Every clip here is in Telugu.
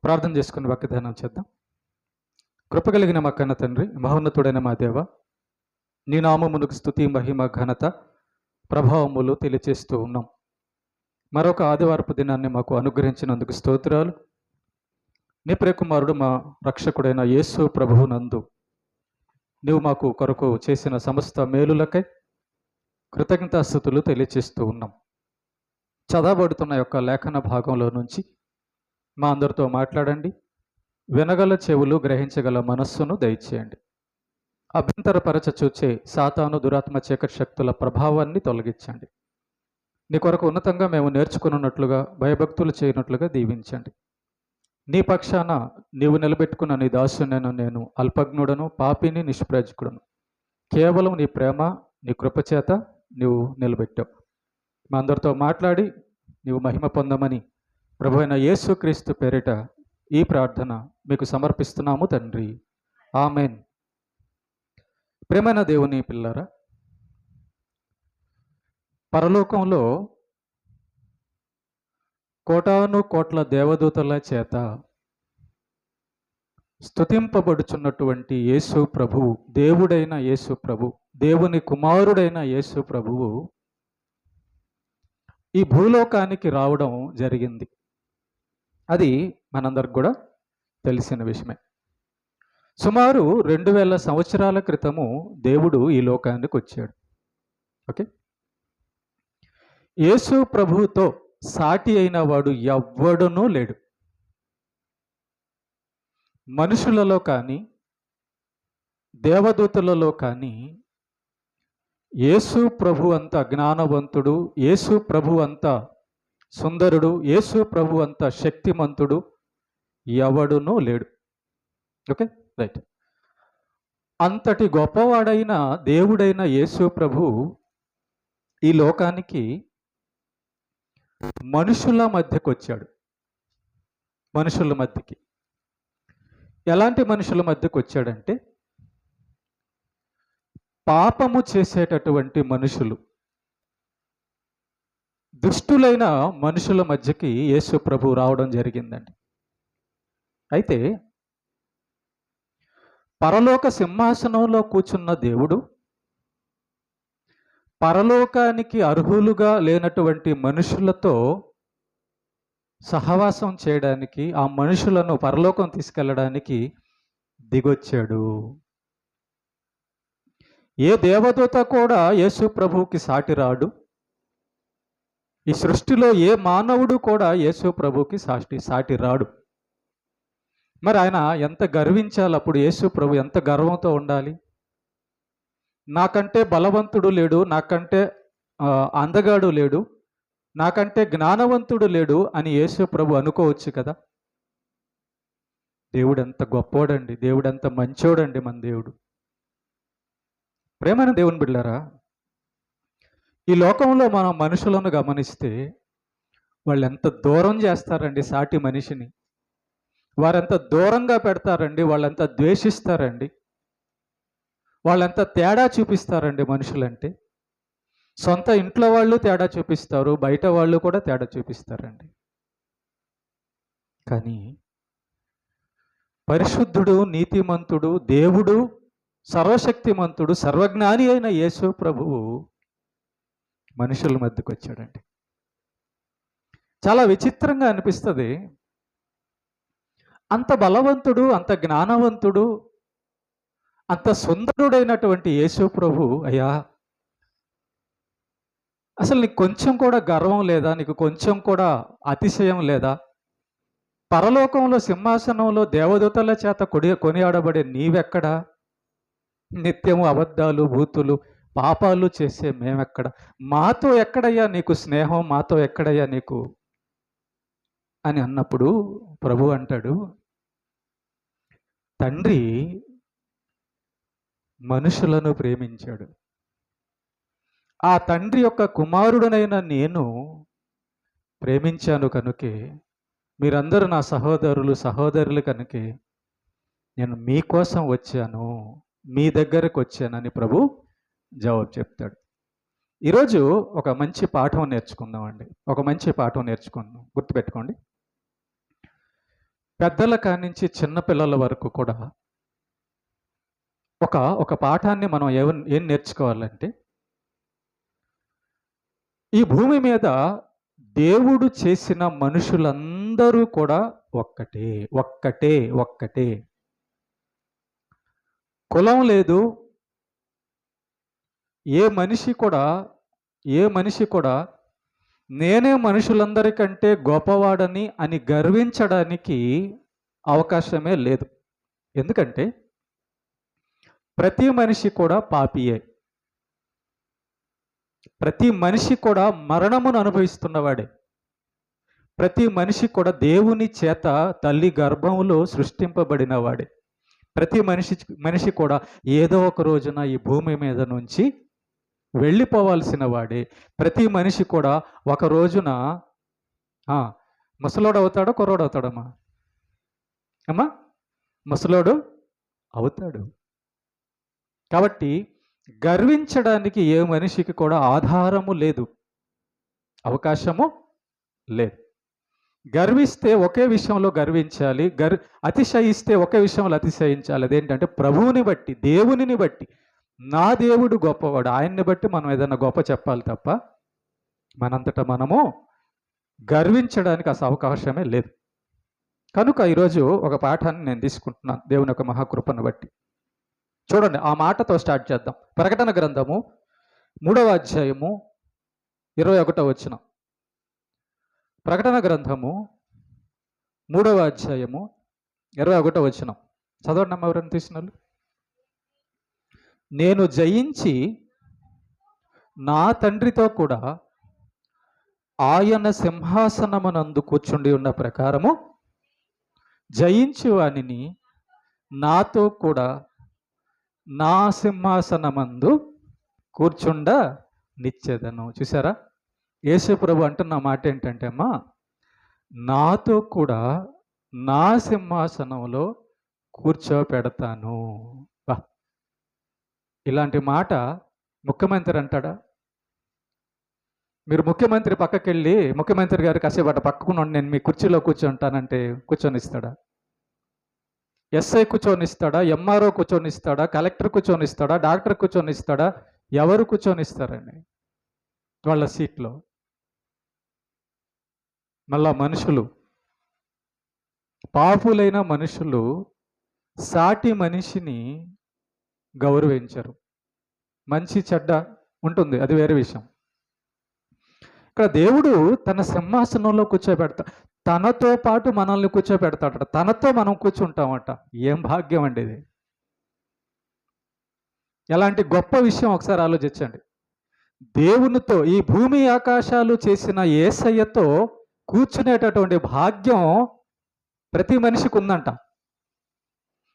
ప్రార్థన చేసుకుని వాక్యధ్యానం చేద్దాం. కృపగలిగిన మా కన్న తండ్రి, మహోన్నతుడైన మా దేవ, నీ నామమునకు స్తుతి, మహిమ, ఘనత, ప్రభావములు తెలియచేస్తూ ఉన్నాం. మరొక ఆదివారపు దినాన్ని మాకు అనుగ్రహించినందుకు స్తోత్రాలు. నీ ప్రియకుమారుడు మా రక్షకుడైన యేసు ప్రభువునందు నీవు మాకు కొరకు చేసిన సమస్త మేలులకై కృతజ్ఞతాస్తుతులు తెలియచేస్తూ ఉన్నాం. చదవబడుతున్న యొక్క లేఖన భాగంలో నుంచి మా అందరితో మాట్లాడండి. వినగల చెవులు, గ్రహించగల మనస్సును దయచేయండి. అభ్యంతరపరచ చూచే సాతాను, దురాత్మ, చీకటి శక్తుల ప్రభావాన్ని తొలగించండి. నీ కొరకు ఉన్నతంగా మేము నేర్చుకున్నట్లుగా, భయభక్తులు చేయనట్లుగా దీవించండి. నీ పక్షాన నీవు నిలబెట్టుకున్న నీ దాసునైన నేను అల్పజ్ఞుడను, పాపిని, నిష్ప్రయోజకుడను. కేవలం నీ ప్రేమ, నీ కృపచేత నీవు నిలబెట్టావు. మా అందరితో మాట్లాడి నీవు మహిమ పొందమని ప్రభు అయిన యేసుక్రీస్తు పేరిట ఈ ప్రార్థన మీకు సమర్పిస్తున్నాము తండ్రి, ఆమెన్. ప్రేమైన దేవుని పిల్లరా, పరలోకంలో కోటాను కోట్ల దేవదూతల చేత స్తుతింపబడుచున్నటువంటి యేసు ప్రభువు, దేవుడైన యేసు ప్రభు, దేవుని కుమారుడైన యేసు ప్రభువు ఈ భూలోకానికి రావడం జరిగింది. అది మనందరికి కూడా తెలిసిన విషయమే. సుమారు 2000 సంవత్సరాల క్రితము దేవుడు ఈ లోకానికి వచ్చాడు. ఓకే, యేసు ప్రభువుతో సాటి అయిన వాడు ఎవ్వడునూ లేడు. మనుషులలో కానీ దేవదూతలలో కానీ యేసు ప్రభు అంత జ్ఞానవంతుడు, యేసు ప్రభు అంత సుందరుడు, యేసు ప్రభు అంత శక్తిమంతుడు ఎవడునూ లేడు. Okay, right. అంతటి గొప్పవాడైన దేవుడైన యేసు ప్రభు ఈ లోకానికి మనుషుల మధ్యకు వచ్చాడు. మనుషుల మధ్యకి ఎలాంటి మనుషుల మధ్యకు వచ్చాడంటే, పాపము చేసేటటువంటి మనుషులు, దుష్టులైన మనుషుల మధ్యకి యేసు ప్రభు రావడం జరిగిందండి. అయితే పరలోక సింహాసనంలో కూర్చున్న దేవుడు పరలోకానికి అర్హులుగా లేనటువంటి మనుషులతో సహవాసం చేయడానికి, ఆ మనుషులను పరలోకం తీసుకెళ్ళడానికి దిగొచ్చాడు. ఏ దేవదూత కూడా యేసు ప్రభువుకి సాటి రాడు. ఈ సృష్టిలో ఏ మానవుడు కూడా యేసు ప్రభువుకి సాటి రాడు. మరి ఆయన ఎంత గర్వించాలి? అప్పుడు యేసు ప్రభు ఎంత గర్వంతో ఉండాలి? నాకంటే బలవంతుడు లేడు, నాకంటే అందగాడు లేడు, నాకంటే జ్ఞానవంతుడు లేడు అని యేసు ప్రభు అనుకోవచ్చు కదా. దేవుడు ఎంత గొప్పోడండి, దేవుడు ఎంత మంచోడండి మన దేవుడు. ప్రేమైన దేవుని బిడ్డలారా, ఈ లోకంలో మనం మనుషులను గమనిస్తే వాళ్ళు ఎంత దూరం చేస్తారండి సాటి మనిషిని. వారెంత దూరంగా పెడతారండి, వాళ్ళెంత ద్వేషిస్తారండి, వాళ్ళెంత తేడా చూపిస్తారండి. మనుషులంటే సొంత ఇంట్లో వాళ్ళు తేడా చూపిస్తారు, బయట వాళ్ళు కూడా తేడా చూపిస్తారండి. కానీ పరిశుద్ధుడు, నీతిమంతుడు, దేవుడు, సర్వశక్తిమంతుడు, సర్వజ్ఞాని అయిన యేసు ప్రభువు మనుషుల మధ్యకు వచ్చాడండి. చాలా విచిత్రంగా అనిపిస్తుంది. అంత బలవంతుడు, అంత జ్ఞానవంతుడు, అంత సుందరుడైనటువంటి యేసు ప్రభు, అయ్యా అసలు నీకు కొంచెం కూడా గర్వం లేదా? నీకు కొంచెం కూడా అతిశయం లేదా? పరలోకంలో సింహాసనంలో దేవదూతల చేత కొనియాడబడే నీవెక్కడా? నిత్యము అబద్ధాలు, భూతులు, పాపాలు చేసే మేమెక్కడ? మాతో ఎక్కడయ్యా నీకు స్నేహం? మాతో ఎక్కడయ్యా నీకు అని అన్నప్పుడు ప్రభు అంటాడు, తండ్రి మనుషులను ప్రేమించాడు. ఆ తండ్రి యొక్క కుమారుడనైన నేను ప్రేమించాను కనుకే మీరందరూ నా సహోదరులు, సహోదరులు కనుకే నేను మీకోసం వచ్చాను, మీ దగ్గరకు వచ్చానని ప్రభు జవాబు చెప్తాడు. ఈరోజు ఒక మంచి పాఠం నేర్చుకుందామండి. ఒక మంచి పాఠం నేర్చుకుందాం. గుర్తుపెట్టుకోండి, పెద్దల కానించి చిన్న పిల్లల వరకు కూడా ఒక ఒక పాఠాన్ని మనం ఏం నేర్చుకోవాలంటే, ఈ భూమి మీద దేవుడు చేసిన మనుషులందరూ కూడా ఒక్కటే ఒక్కటే ఒక్కటే. కులం లేదు. ఏ మనిషి కూడా నేనే మనుషులందరికంటే గొప్పవాడని అని గర్వించడానికి అవకాశమే లేదు. ఎందుకంటే ప్రతి మనిషి కూడా పాపియే. ప్రతి మనిషి కూడా మరణమును అనుభవిస్తున్నవాడే. ప్రతి మనిషి కూడా దేవుని చేత తల్లి గర్భములో సృష్టింపబడిన వాడే. ప్రతి మనిషి కూడా ఏదో ఒక రోజున ఈ భూమి మీద నుంచి వెళ్ళిపోవాల్సిన వాడే. ప్రతి మనిషి కూడా ఒక రోజున ముసలోడు అవుతాడో కుర్రోడు అవుతాడమ్మా? అమ్మా, ముసలోడు అవుతాడు. కాబట్టి గర్వించడానికి ఏ మనిషికి కూడా ఆధారము లేదు, అవకాశము లేదు. గర్విస్తే ఒకే విషయంలో గర్వించాలి, అతిశయిస్తే ఒకే విషయంలో అతిశయించాలి. అదేంటంటే ప్రభువుని బట్టి, దేవునిని బట్టి. నా దేవుడు గొప్పవాడు, ఆయన్ని బట్టి మనం ఏదైనా గొప్ప చెప్పాలి తప్ప మనంతటా మనము గర్వించడానికి అసలు అవకాశమే లేదు. కనుక ఈరోజు ఒక పాఠాన్ని నేను తీసుకుంటున్నాను దేవుని యొక్క మహాకృపను బట్టి. చూడండి, ఆ మాటతో స్టార్ట్ చేద్దాం. ప్రకటన గ్రంథము 3వ అధ్యాయము 21వ వచనం. ప్రకటన గ్రంథము 3వ అధ్యాయము 21వ వచనం చదవండి అమ్మ, ఎవరైనా తీసిన వాళ్ళు. నేను జయించి నా తండ్రితో కూడా ఆయన సింహాసనమునందు కూర్చుండి ఉన్న ప్రకారము జయించు వానిని నాతో కూడా నా సింహాసనమందు కూర్చుండ నిచ్చెదను. చూసారా, యేసు ప్రభు అంటున్న మాట ఏంటంటే, అమ్మా నాతో కూడా నా సింహాసనంలో కూర్చోపెడతాను. వా, ఇలాంటి మాట ముఖ్యమంత్రి అంటాడా? మీరు ముఖ్యమంత్రి పక్కకెళ్ళి ముఖ్యమంత్రి గారు కాసేపు అట్ట పక్కకుని నేను మీ కుర్చీలో కూర్చుంటానంటే కూర్చొనిస్తాడా? ఎస్ఐ కూర్చొనిస్తాడా? ఎంఆర్ఓ కూర్చొనిస్తాడా? కలెక్టర్ కూర్చొనిస్తాడా? డాక్టర్ కూర్చొనిస్తాడా? ఎవరు కూర్చొనిస్తారండి వాళ్ళ సీట్లో? మళ్ళా మనుషులు, పాపులైన మనుషులు సాటి మనిషిని గౌరవించరు. మంచి చెడ్డ ఉంటుంది, అది వేరే విషయం. ఇక్కడ దేవుడు తన సింహాసనంలో కూర్చోబెడతా, తనతో పాటు మనల్ని కూర్చోబెడతాడట, తనతో మనం కూర్చుంటామట. ఏం భాగ్యం అండి ఇది! ఎలాంటి గొప్ప విషయం ఒకసారి ఆలోచించండి. దేవునితో, ఈ భూమి ఆకాశాలు చేసిన యేసయ్యతో కూర్చునేటటువంటి భాగ్యం ప్రతి మనిషికి ఉందంట.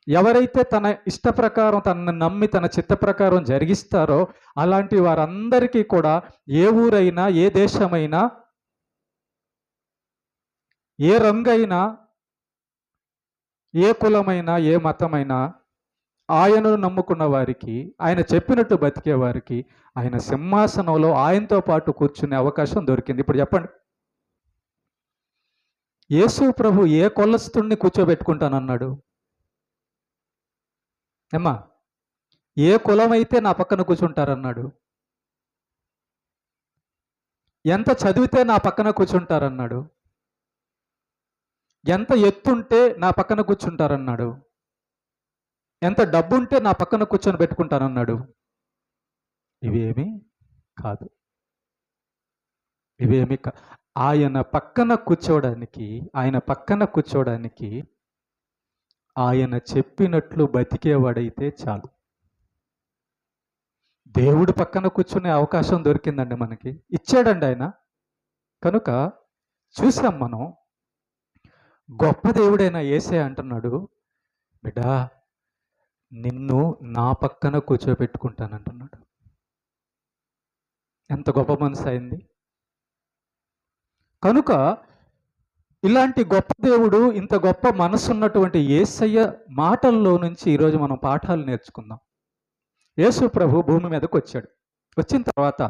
ఎవరైతే తన ఇష్ట ప్రకారం, తనను నమ్మి తన చిత్త ప్రకారం జరిగిస్తారో అలాంటి వారందరికీ కూడా ఏ ఊరైనా, ఏ దేశమైనా, ఏ రంగైనా, ఏ కులమైనా, ఏ మతమైనా ఆయనను నమ్ముకున్న వారికి, ఆయన చెప్పినట్టు బతికే వారికి ఆయన సింహాసనంలో ఆయనతో పాటు కూర్చునే అవకాశం దొరికింది. ఇప్పుడు చెప్పండి, యేసు ప్రభు ఏ కొల్లస్తుడిని కూర్చోబెట్టుకుంటానన్నాడు? అమ్మా, ఏ కులమైతే నా పక్కన కూర్చుంటారన్నాడు? ఎంత చదివితే నా పక్కన కూర్చుంటారన్నాడు? ఎంత ఎత్తుంటే నా పక్కన కూర్చుంటారన్నాడు? ఎంత డబ్బుంటే నా పక్కన కూర్చొని పెట్టుకుంటానన్నాడు? ఇవేమీ కాదు, ఇవేమీ ఆయన పక్కన కూర్చోవడానికి ఆయన చెప్పినట్లు బతికేవాడైతే చాలు. దేవుడు పక్కన కూర్చునే అవకాశం దొరికిందండి మనకి, ఇచ్చాడండి ఆయన. కనుక చూసాం మనం, గొప్ప దేవుడైన యేసయ్య అంటున్నాడు, బిడ్డా నిన్ను నా పక్కన కూర్చోబెట్టుకుంటానంటున్నాడు. ఎంత గొప్ప మనసు అయింది! కనుక ఇలాంటి గొప్ప దేవుడు, ఇంత గొప్ప మనసు ఉన్నటువంటి యేసయ్య మాటల్లో నుంచి ఈరోజు మనం పాఠాలు నేర్చుకుందాం. యేసు ప్రభు భూమి మీదకి వచ్చాడు. వచ్చిన తర్వాత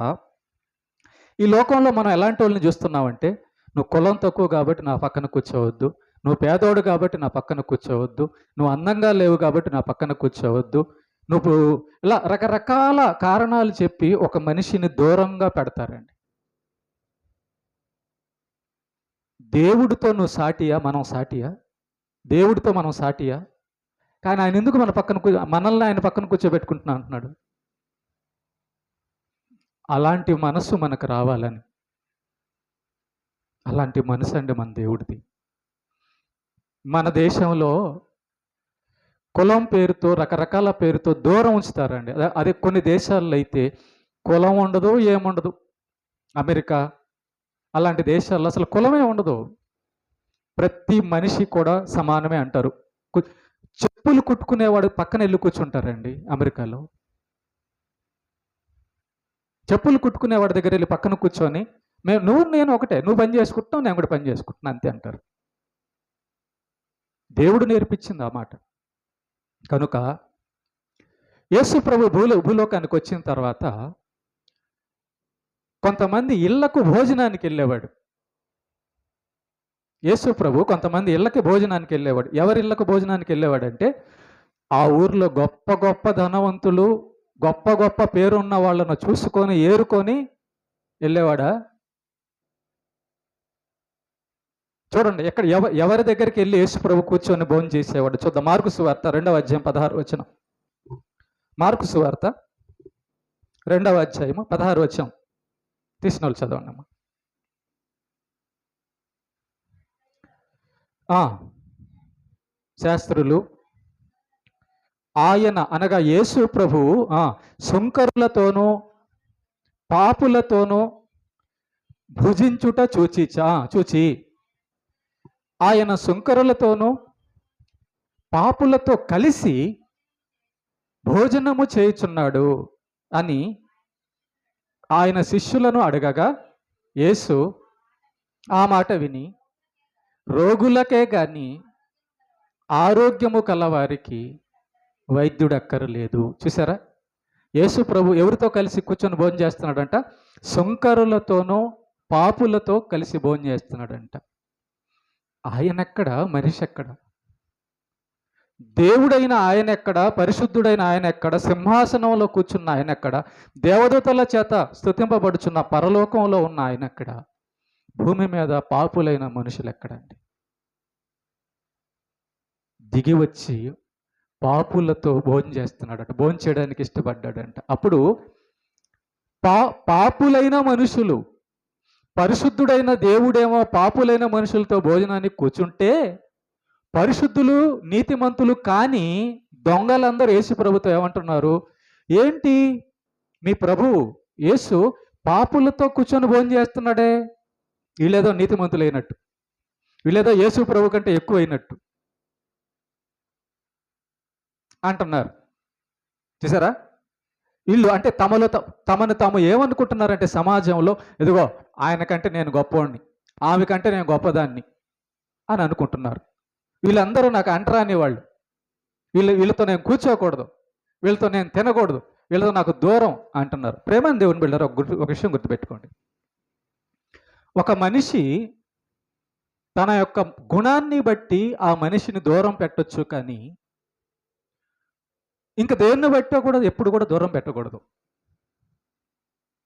ఈ లోకంలో మనం ఎలాంటి వాళ్ళని చూస్తున్నామంటే, నువ్వు కులం తక్కువ కాబట్టి నా పక్కన కూర్చోవద్దు, నువ్వు పేదోడు కాబట్టి నా పక్కన కూర్చోవద్దు, నువ్వు అందంగా లేవు కాబట్టి నా పక్కన కూర్చోవద్దు, నువ్వు ఇలా రకరకాల కారణాలు చెప్పి ఒక మనిషిని దూరంగా పెడతారండి. దేవుడితో నువ్వు సాటియా? మనం సాటియా? దేవుడితో మనం సాటియా? కానీ ఆయన ఎందుకు మనల్ని ఆయన పక్కన కూర్చోబెట్టుకుంటున్నా అంటున్నాడు? అలాంటి మనసు మనకు రావాలని. అలాంటి మనసు అండి మన దేవుడిది. మన దేశంలో కులం పేరుతో, రకరకాల పేరుతో దూరం ఉంచుతారండి. అదే కొన్ని దేశాల్లో అయితే కులం ఉండదు, ఏముండదు. అమెరికా అలాంటి దేశాల్లో అసలు కులమే ఉండదు. ప్రతి మనిషి కూడా సమానమే అంటారు. చెప్పులు కుట్టుకునేవాడు పక్కన వెళ్ళి కూర్చుంటారండి అమెరికాలో. చెప్పులు కుట్టుకునేవాడి దగ్గర వెళ్ళి పక్కన కూర్చొని, నేను ఒకటే, నువ్వు పని చేసుకుంటున్నావు, నేను కూడా పని చేసుకుంటున్నా అంతే అంటారు. దేవుడు నేర్పించింది ఆ మాట. కనుక యేసు ప్రభు భూలోకానికి వచ్చిన తర్వాత కొంతమంది ఇళ్లకు భోజనానికి వెళ్ళేవాడు. యేసు ప్రభు కొంతమంది ఇళ్ళకి భోజనానికి వెళ్ళేవాడు. ఎవరి ఇళ్ళకు భోజనానికి వెళ్ళేవాడంటే, ఆ ఊర్లో గొప్ప గొప్ప ధనవంతులు, గొప్ప గొప్ప పేరున్న వాళ్ళను చూసుకొని ఏరుకొని వెళ్ళేవాడా? చూడండి, ఎక్కడ ఎవరి దగ్గరికి వెళ్ళి యేసు ప్రభు కూర్చొని భోజనం చేసేవాడు చూద్దాం. మార్కు సువార్త 2వ అధ్యాయం 16వ వచనం. మార్కు సువార్త 2వ అధ్యాయము 16వ వచనం తీసిన వాళ్ళు చదవండి అమ్మా. శాస్త్రులు ఆయన అనగా యేసు ప్రభువు సుంకరులతోనూ పాపులతోనూ భుజించుట చూచి ఆయన సుంకరులతోనూ పాపులతో కలిసి భోజనము చేయుచున్నాడు అని ఆయన శిష్యులను అడగగా, యేసు ఆ మాట విని, రోగులకే గాని ఆరోగ్యము కలవారికి వైద్యుడు అక్కరలేదు. చూసారా, యేసు ప్రభు ఎవరితో కలిసి కూర్చొని భోజనం చేస్తున్నాడంట? సుంకరులతోనూ పాపులతో కలిసి భోజనం చేస్తున్నాడంట. ఆయనెక్కడ, మనిషి ఎక్కడ? దేవుడైన ఆయన ఎక్కడ? పరిశుద్ధుడైన ఆయన ఎక్కడ? సింహాసనంలో కూర్చున్న ఆయన ఎక్కడ? దేవదూతల చేత స్తుతింపబడుచున్న పరలోకంలో ఉన్న ఆయన ఎక్కడ? భూమి మీద పాపులైన మనుషులు ఎక్కడండి? దిగి వచ్చి పాపులతో భోజనం చేస్తున్నాడట, భోజనం చేయడానికి ఇష్టపడ్డాడంట. అప్పుడు పాపులైన మనుషులు, పరిశుద్ధుడైన దేవుడేమో పాపులైన మనుషులతో భోజనానికి కూర్చుంటే, పరిశుద్ధులు నీతిమంతులు కానీ దొంగలందరూ యేసు ప్రభుతో ఏమంటున్నారు? ఏంటి మీ ప్రభువు యేసు పాపులతో కూర్చొని భోజనం చేస్తున్నాడే, వీళ్ళేదో నీతిమంతులు అయినట్టు, వీళ్ళేదో యేసు ప్రభు కంటే ఎక్కువ అయినట్టు అంటున్నారు. చూసారా, వీళ్ళు అంటే తమను తాము ఏమనుకుంటున్నారంటే సమాజంలో, ఇదిగో ఆయన కంటే నేను గొప్పవాడిని, ఆమె కంటే నేను గొప్పదాన్ని అని అనుకుంటున్నారు. వీళ్ళందరూ నాకు అంటరాని వాళ్ళు, వీళ్ళతో నేను కూర్చోకూడదు, వీళ్ళతో నేను తినకూడదు, వీళ్ళతో నాకు దూరం అంటున్నారు. ప్రేమని దేవుని బిడ్డలారా, ఒక విషయం గుర్తుపెట్టుకోండి. ఒక మనిషి తన యొక్క గుణాన్ని బట్టి ఆ మనిషిని దూరం పెట్టొచ్చు, కానీ ఇంకా దేన్ని బట్టి కూడా ఎప్పుడు కూడా దూరం పెట్టకూడదు.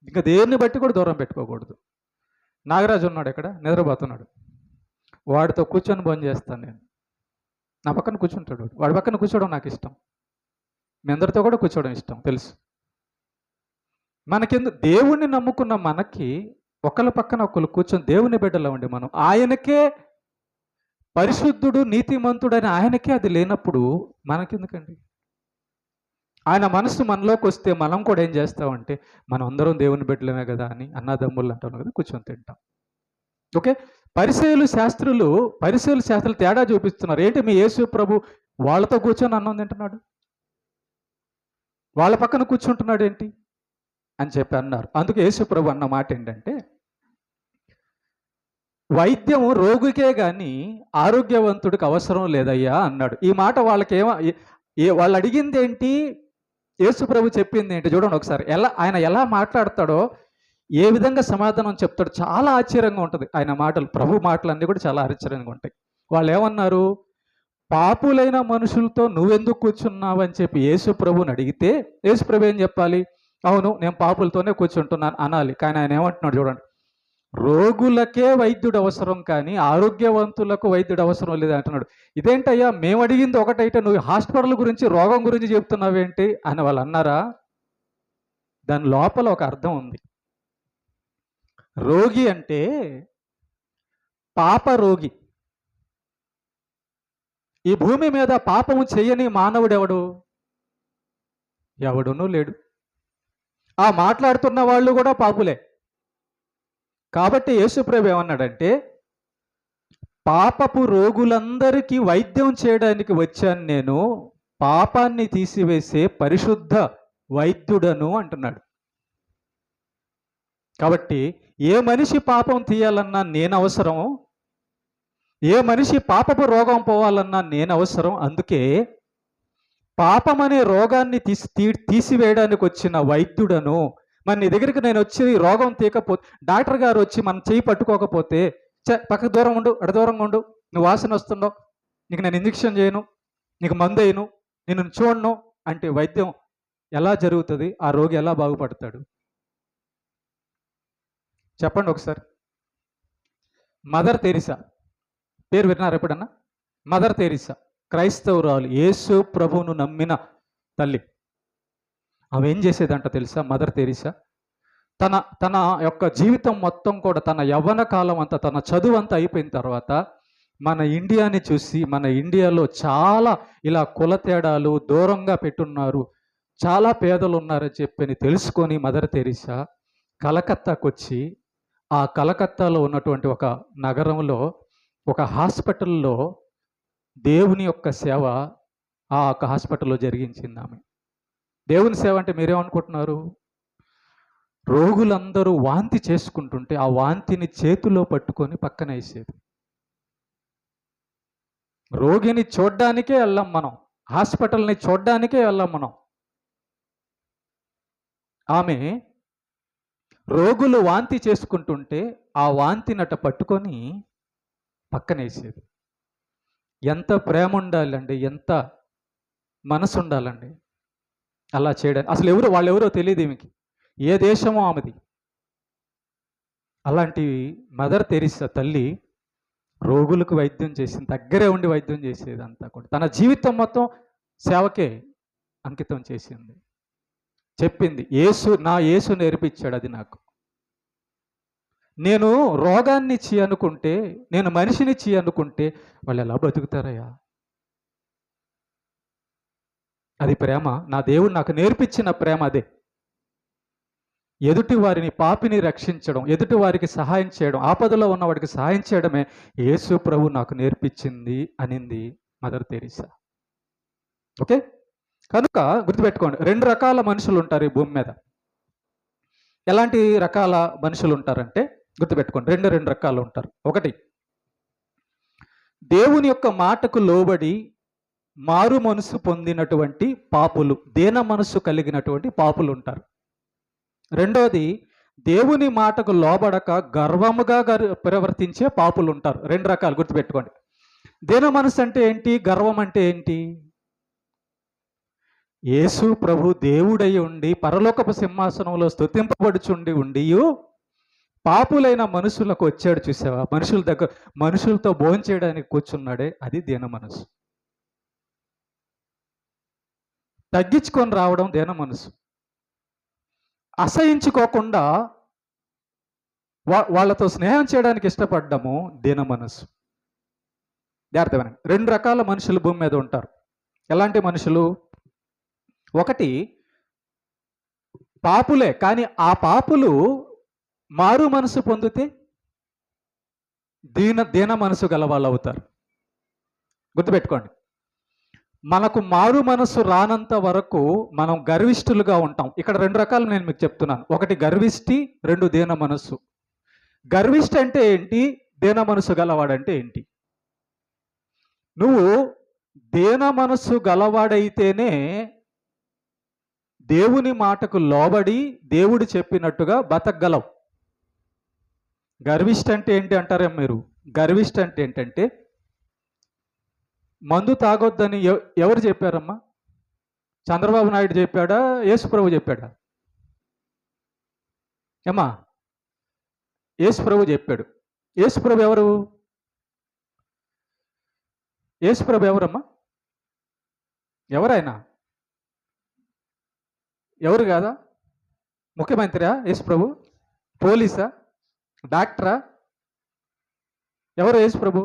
ఇంకా దేన్ని బట్టి కూడా దూరం పెట్టుకోకూడదు. నాగరాజు ఉన్నాడు, ఇక్కడ నిద్రపోతున్నాడు, వాడితో కూర్చొని భోజనం చేస్తాను నేను. నా పక్కన కూర్చుంటాడు, వాడి పక్కన కూర్చోవడం నాకు ఇష్టం, మీ అందరితో కూడా కూర్చోవడం ఇష్టం, తెలుసు. మనకెందుకు? దేవుణ్ణి నమ్ముకున్న మనకి ఒకళ్ళ పక్కన ఒకళ్ళు కూర్చొని దేవుని బిడ్డలో ఉండి మనం ఆయనకే పరిశుద్ధుడు నీతిమంతుడని ఆయనకే అది లేనప్పుడు మనకెందుకండి? ఆయన మనసు మనలోకి వస్తే మనం కూడా ఏం చేస్తామంటే, మనం అందరం దేవుని బిడ్డలమే కదా అని అన్నదమ్ముళ్ళు అంటాం కదా, కూర్చొని తింటాం. ఓకే, పరిసయ్యులు శాస్త్రులు తేడా చూపిస్తున్నారు. ఏంటి, మీ యేసు ప్రభు వాళ్ళతో కూర్చొని అన్నం తింటున్నాడు, వాళ్ళ పక్కన కూర్చుంటున్నాడు ఏంటి అని చెప్పి అన్నారు. అందుకే యేసు ప్రభు అన్న మాట ఏంటంటే, వైద్యం రోగికే కానీ ఆరోగ్యవంతుడికి అవసరం లేదయ్యా అన్నాడు. ఈ మాట వాళ్ళు అడిగింది ఏంటి, యేసు ప్రభు చెప్పింది ఏంటి? చూడండి ఒకసారి, ఆయన ఎలా మాట్లాడతాడో, ఏ విధంగా సమాధానం చెప్తాడో చాలా ఆశ్చర్యంగా ఉంటుంది. ఆయన మాటలు, ప్రభు మాటలు అన్నీ కూడా చాలా ఆశ్చర్యంగా ఉంటాయి. వాళ్ళు ఏమన్నారు? పాపులైన మనుషులతో నువ్వెందుకు కూర్చున్నావు అని చెప్పి యేసు ప్రభుని అడిగితే యేసు ప్రభు ఏం చెప్పాలి? అవును, నేను పాపులతోనే కూర్చుంటున్నాను అనాలి. కానీ ఆయన ఏమంటున్నాడు చూడండి, రోగులకే వైద్యుడు అవసరం కానీ ఆరోగ్యవంతులకు వైద్యుడు అవసరం లేదు అంటున్నాడు. ఇదేంటయ్యా, మేము అడిగింది ఒకటైతే నువ్వు హాస్పిటల్ గురించి, రోగం గురించి చెప్తున్నావేంటి అని వాళ్ళు అన్నారా? దాని లోపల ఒక అర్థం ఉంది. రోగి అంటే పాప రోగి. ఈ భూమి మీద పాపము చేయని మానవుడు ఎవడు? ఎవడునూ లేడు. ఆ మాట్లాడుతున్న వాళ్ళు కూడా పాపులే. కాబట్టి యేసుప్రభు ఏమన్నాడంటే, పాపపు రోగులందరికీ వైద్యం చేయడానికి వచ్చాను నేను, పాపాన్ని తీసివేసే పరిశుద్ధ వైద్యుడను అంటున్నాడు. కాబట్టి ఏ మనిషి పాపం తీయాలన్నా నేను అవసరం, ఏ మనిషి పాపపు రోగం పోవాలన్నా నేను అవసరం. అందుకే పాపం అనే రోగాన్ని తీసివేయడానికి వచ్చిన వైద్యుడను. మరి నీ దగ్గరికి నేను వచ్చి రోగం తీయకపోతే, డాక్టర్ గారు వచ్చి మనం చేయి పట్టుకోకపోతే, పక్కకు దూరం ఉండు, అటు దూరంగా ఉండు, నువ్వు వాసన వస్తున్నావు, నీకు నేను ఇంజక్షన్ చేయను, నీకు మందు వేయను, నిన్ను చూడను అంటే వైద్యం ఎలా జరుగుతుంది? ఆ రోగి ఎలా బాగుపడతాడు? చెప్పండి ఒకసారి. మదర్ తెరిసా పేరు విన్నారు ఎప్పుడన్నా? మదర్ తెరిసా క్రైస్తవురాలు, యేసు ప్రభువును నమ్మిన తల్లి. ఆమె ఏం చేసేదంట తెలుసా? మదర్ తెరిసా తన యొక్క జీవితం మొత్తం కూడా, తన యవ్వన కాలం అంతా, తన చదువు అంతా అయిపోయిన తర్వాత మన ఇండియాని చూసి, మన ఇండియాలో చాలా ఇలా కుల తేడాలు దూరంగా పెట్టున్నారు, చాలా పేదలు ఉన్నారని చెప్పని తెలుసుకొని మదర్ తెరిసా కలకత్తాకు వచ్చి, ఆ కలకత్తాలో ఉన్నటువంటి ఒక నగరంలో ఒక హాస్పిటల్లో దేవుని యొక్క సేవ ఆ యొక్క హాస్పిటల్లో జరిగించింది ఆమె. దేవుని సేవ అంటే మీరేమనుకుంటున్నారు? రోగులందరూ వాంతి చేసుకుంటుంటే ఆ వాంతిని చేతిలో పట్టుకొని పక్కన వేసేది. రోగిని చూడ్డానికే వెళ్ళాం మనం, హాస్పిటల్ని చూడ్డానికే వెళ్ళాం మనం. ఆమె రోగులు వాంతి చేసుకుంటుంటే ఆ వాంతినట పట్టుకొని పక్కనేసేది. ఎంత ప్రేమ ఉండాలండి, ఎంత మనసు ఉండాలండి అలా చేయడానికి. అసలు వాళ్ళెవరో తెలియదు ఈమెకి, ఏ దేశమో ఆమెది. అలాంటి మదర్ తెరిసా తల్లి రోగులకు వైద్యం చేసింది, దగ్గరే ఉండి వైద్యం చేసేది అంతా కూడా. తన జీవితం మొత్తం సేవకే అంకితం చేసింది. చెప్పింది, నా యేసు నేర్పించాడు అది నాకు. నేను రోగాన్ని ఇచ్చి అనుకుంటే, నేను మనిషిని ఇచ్చి అనుకుంటే వాళ్ళు ఎలా బతుకుతారయ్యా? అది ప్రేమ. నా దేవుడు నాకు నేర్పించిన ప్రేమ అదే. ఎదుటి వారిని, పాపిని రక్షించడం, ఎదుటి వారికి సహాయం చేయడం, ఆపదలో ఉన్నవాడికి సహాయం చేయడమే యేసు ప్రభు నాకు నేర్పించింది అనింది మదర్ తెరిసా. ఓకే, కనుక గుర్తుపెట్టుకోండి, 2 రకాల మనుషులు ఉంటారు ఈ భూమి మీద. ఎలాంటి రకాల మనుషులు ఉంటారంటే గుర్తుపెట్టుకోండి, 2 రకాలు ఉంటారు. ఒకటి, దేవుని యొక్క మాటకు లోబడి మారు మనసు పొందినటువంటి పాపులు, దీన మనసు కలిగినటువంటి పాపులు ఉంటారు. రెండోది, దేవుని మాటకు లోబడక గర్వముగా ప్రవర్తించే పాపులు ఉంటారు. 2 రకాలు గుర్తుపెట్టుకోండి. దీన మనసు అంటే ఏంటి? గర్వం అంటే ఏంటి? యేసు ప్రభు దేవుడై ఉండి పరలోకపు సింహాసనంలో స్తుతింపబడుచుండి ఉండియు పాపులైన మనుషులకు వచ్చాడు చూసావా? మనుషులతో భోంచేయడానికి కూర్చున్నాడే, అది దీన మనసు. తగ్గించుకొని రావడం దీన మనసు. అసహించుకోకుండా వాళ్ళతో స్నేహం చేయడానికి ఇష్టపడ్డము దీన మనసు. జాగ్రత్తగా 2 రకాల మనుషులు భూమి మీద ఉంటారు. ఎలాంటి మనుషులు? ఒకటి, పాపులే, కానీ ఆ పాపులు మారు మనసు పొందితే దీన మనసు గల వాళ్ళు అవుతారు. గుర్తుపెట్టుకోండి, మనకు మారు మనసు రానంత వరకు మనం గర్విష్ఠులుగా ఉంటాం. ఇక్కడ 2 రకాలు నేను మీకు చెప్తున్నాను. ఒకటి గర్విష్టి, 2 దీన మనసు. గర్విష్టి అంటే ఏంటి? దీన మనసు గలవాడంటే ఏంటి? నువ్వు దీన మనసు గలవాడైతేనే దేవుని మాటకు లోబడి దేవుడు చెప్పినట్టుగా బతకగలవు. గర్విష్టి అంటే ఏంటి అంటారే మీరు? గర్విష్టి అంటే ఏంటంటే మందు తాగొద్దని ఎవరు చెప్పారమ్మా? చంద్రబాబు నాయుడు చెప్పాడా? యేసుప్రభు చెప్పాడా? ఏమ్మా, యేసుప్రభు చెప్పాడు. యేసుప్రభు ఎవరు? యేసుప్రభు ఎవరమ్మా? ఎవరైనా ఎవరు కాదా? ముఖ్యమంత్రియా యేసుప్రభు? పోలీసా? డాక్టరా? ఎవరు యేసుప్రభు?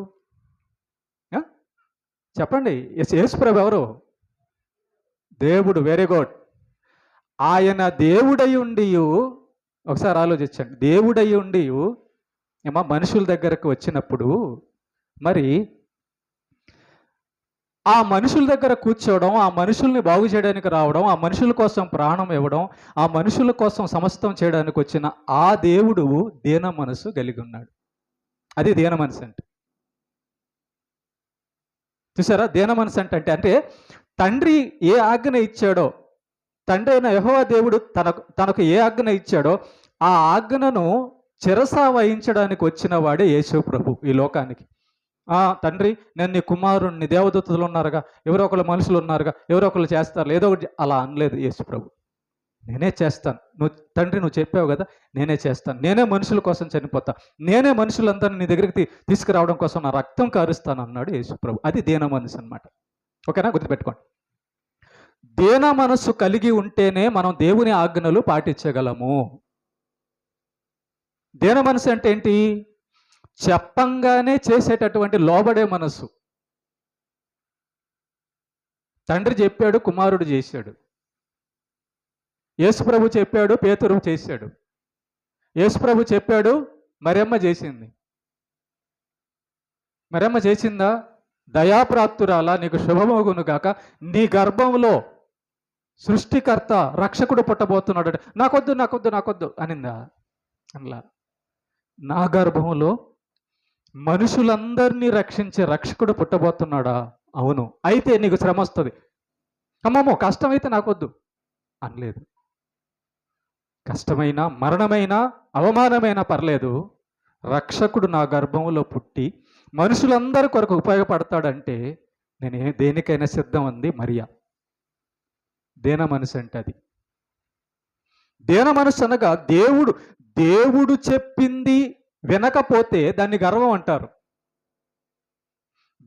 చెప్పండి. యేసుప్రభు ఎవరు? దేవుడు. Very good. ఆయన దేవుడై ఉండి, ఒకసారి ఆలోచించండి, దేవుడై ఉండి ఏమో మనుషుల దగ్గరకు వచ్చినప్పుడు మరి ఆ మనుషుల దగ్గర కూర్చోవడం, ఆ మనుషుల్ని బాగు చేయడానికి రావడం, ఆ మనుషుల కోసం ప్రాణం ఇవ్వడం, ఆ మనుషుల కోసం సమస్తం చేయడానికి వచ్చిన ఆ దేవుడు దీన మనసు కలిగి ఉన్నాడు. అది దీన మనసు అంటే. చూసారా? దీన మనసు అంటే తండ్రి ఏ ఆజ్ఞ ఇచ్చాడో, తండ్రి అయిన యెహోవా దేవుడు తనకు ఏ ఆజ్ఞ ఇచ్చాడో ఆ ఆజ్ఞను చిరసా వహించడానికి వచ్చిన వాడే యేసు ప్రభు ఈ లోకానికి. తండ్రి, నేను నీ కుమారుణ్ణి, దేవదూతలు ఉన్నారుగా, ఎవరో ఒకళ్ళు మనుషులు ఉన్నారుగా, ఎవరో ఒకళ్ళు చేస్తారు, ఏదో ఒకటి, అలా అనలేదు యేసు ప్రభు. నేనే చేస్తాను, నువ్వు చెప్పావు కదా, నేనే చేస్తాను, నేనే మనుషుల కోసం చనిపోతా, నేనే మనుషులందరినీ నీ దగ్గరికి తీసుకురావడం కోసం నా రక్తం కారుస్తాను అన్నాడు యేసు ప్రభు. అది దీన మనసు అనమాట. ఓకేనా? గుర్తుపెట్టుకోండి. దీన మనస్సు కలిగి ఉంటేనే మనం దేవుని ఆజ్ఞలు పాటించగలము. దీన మనసు అంటే ఏంటి? చెప్పంగానే చేసేటటువంటి లోబడే మనసు. తండ్రి చెప్పాడు, కుమారుడు చేశాడు. యేసుప్రభు చెప్పాడు, పేతురు చేశాడు. యేసుప్రభు చెప్పాడు, మరియమ్మ చేసింది. మరియమ్మ చేసిందా? దయాప్రాప్తురాలా, నీకు శుభమోగును గాక, నీ గర్భంలో సృష్టికర్త రక్షకుడు పుట్టబోతున్నాడు. నాకొద్దు నాకొద్దు నాకొద్దు అనిందా? అనలా. నా గర్భంలో మనుషులందరినీ రక్షించే రక్షకుడు పుట్టబోతున్నాడా? అవును. అయితే నీకు శ్రమ వస్తుంది. అమ్మమ్మో, కష్టమైతే నాకొద్దు అనలేదు. కష్టమైనా, మరణమైనా, అవమానమైనా పర్లేదు, రక్షకుడు నా గర్భంలో పుట్టి మనుషులందరి కొరకు ఉపయోగపడతాడంటే నేను దేనికైనా సిద్ధం అంది మరియా. దీన మనసు అంటే అది. దీన మనసు అనగా దేవుడు చెప్పింది వినకపోతే దాన్ని గర్వం అంటారు.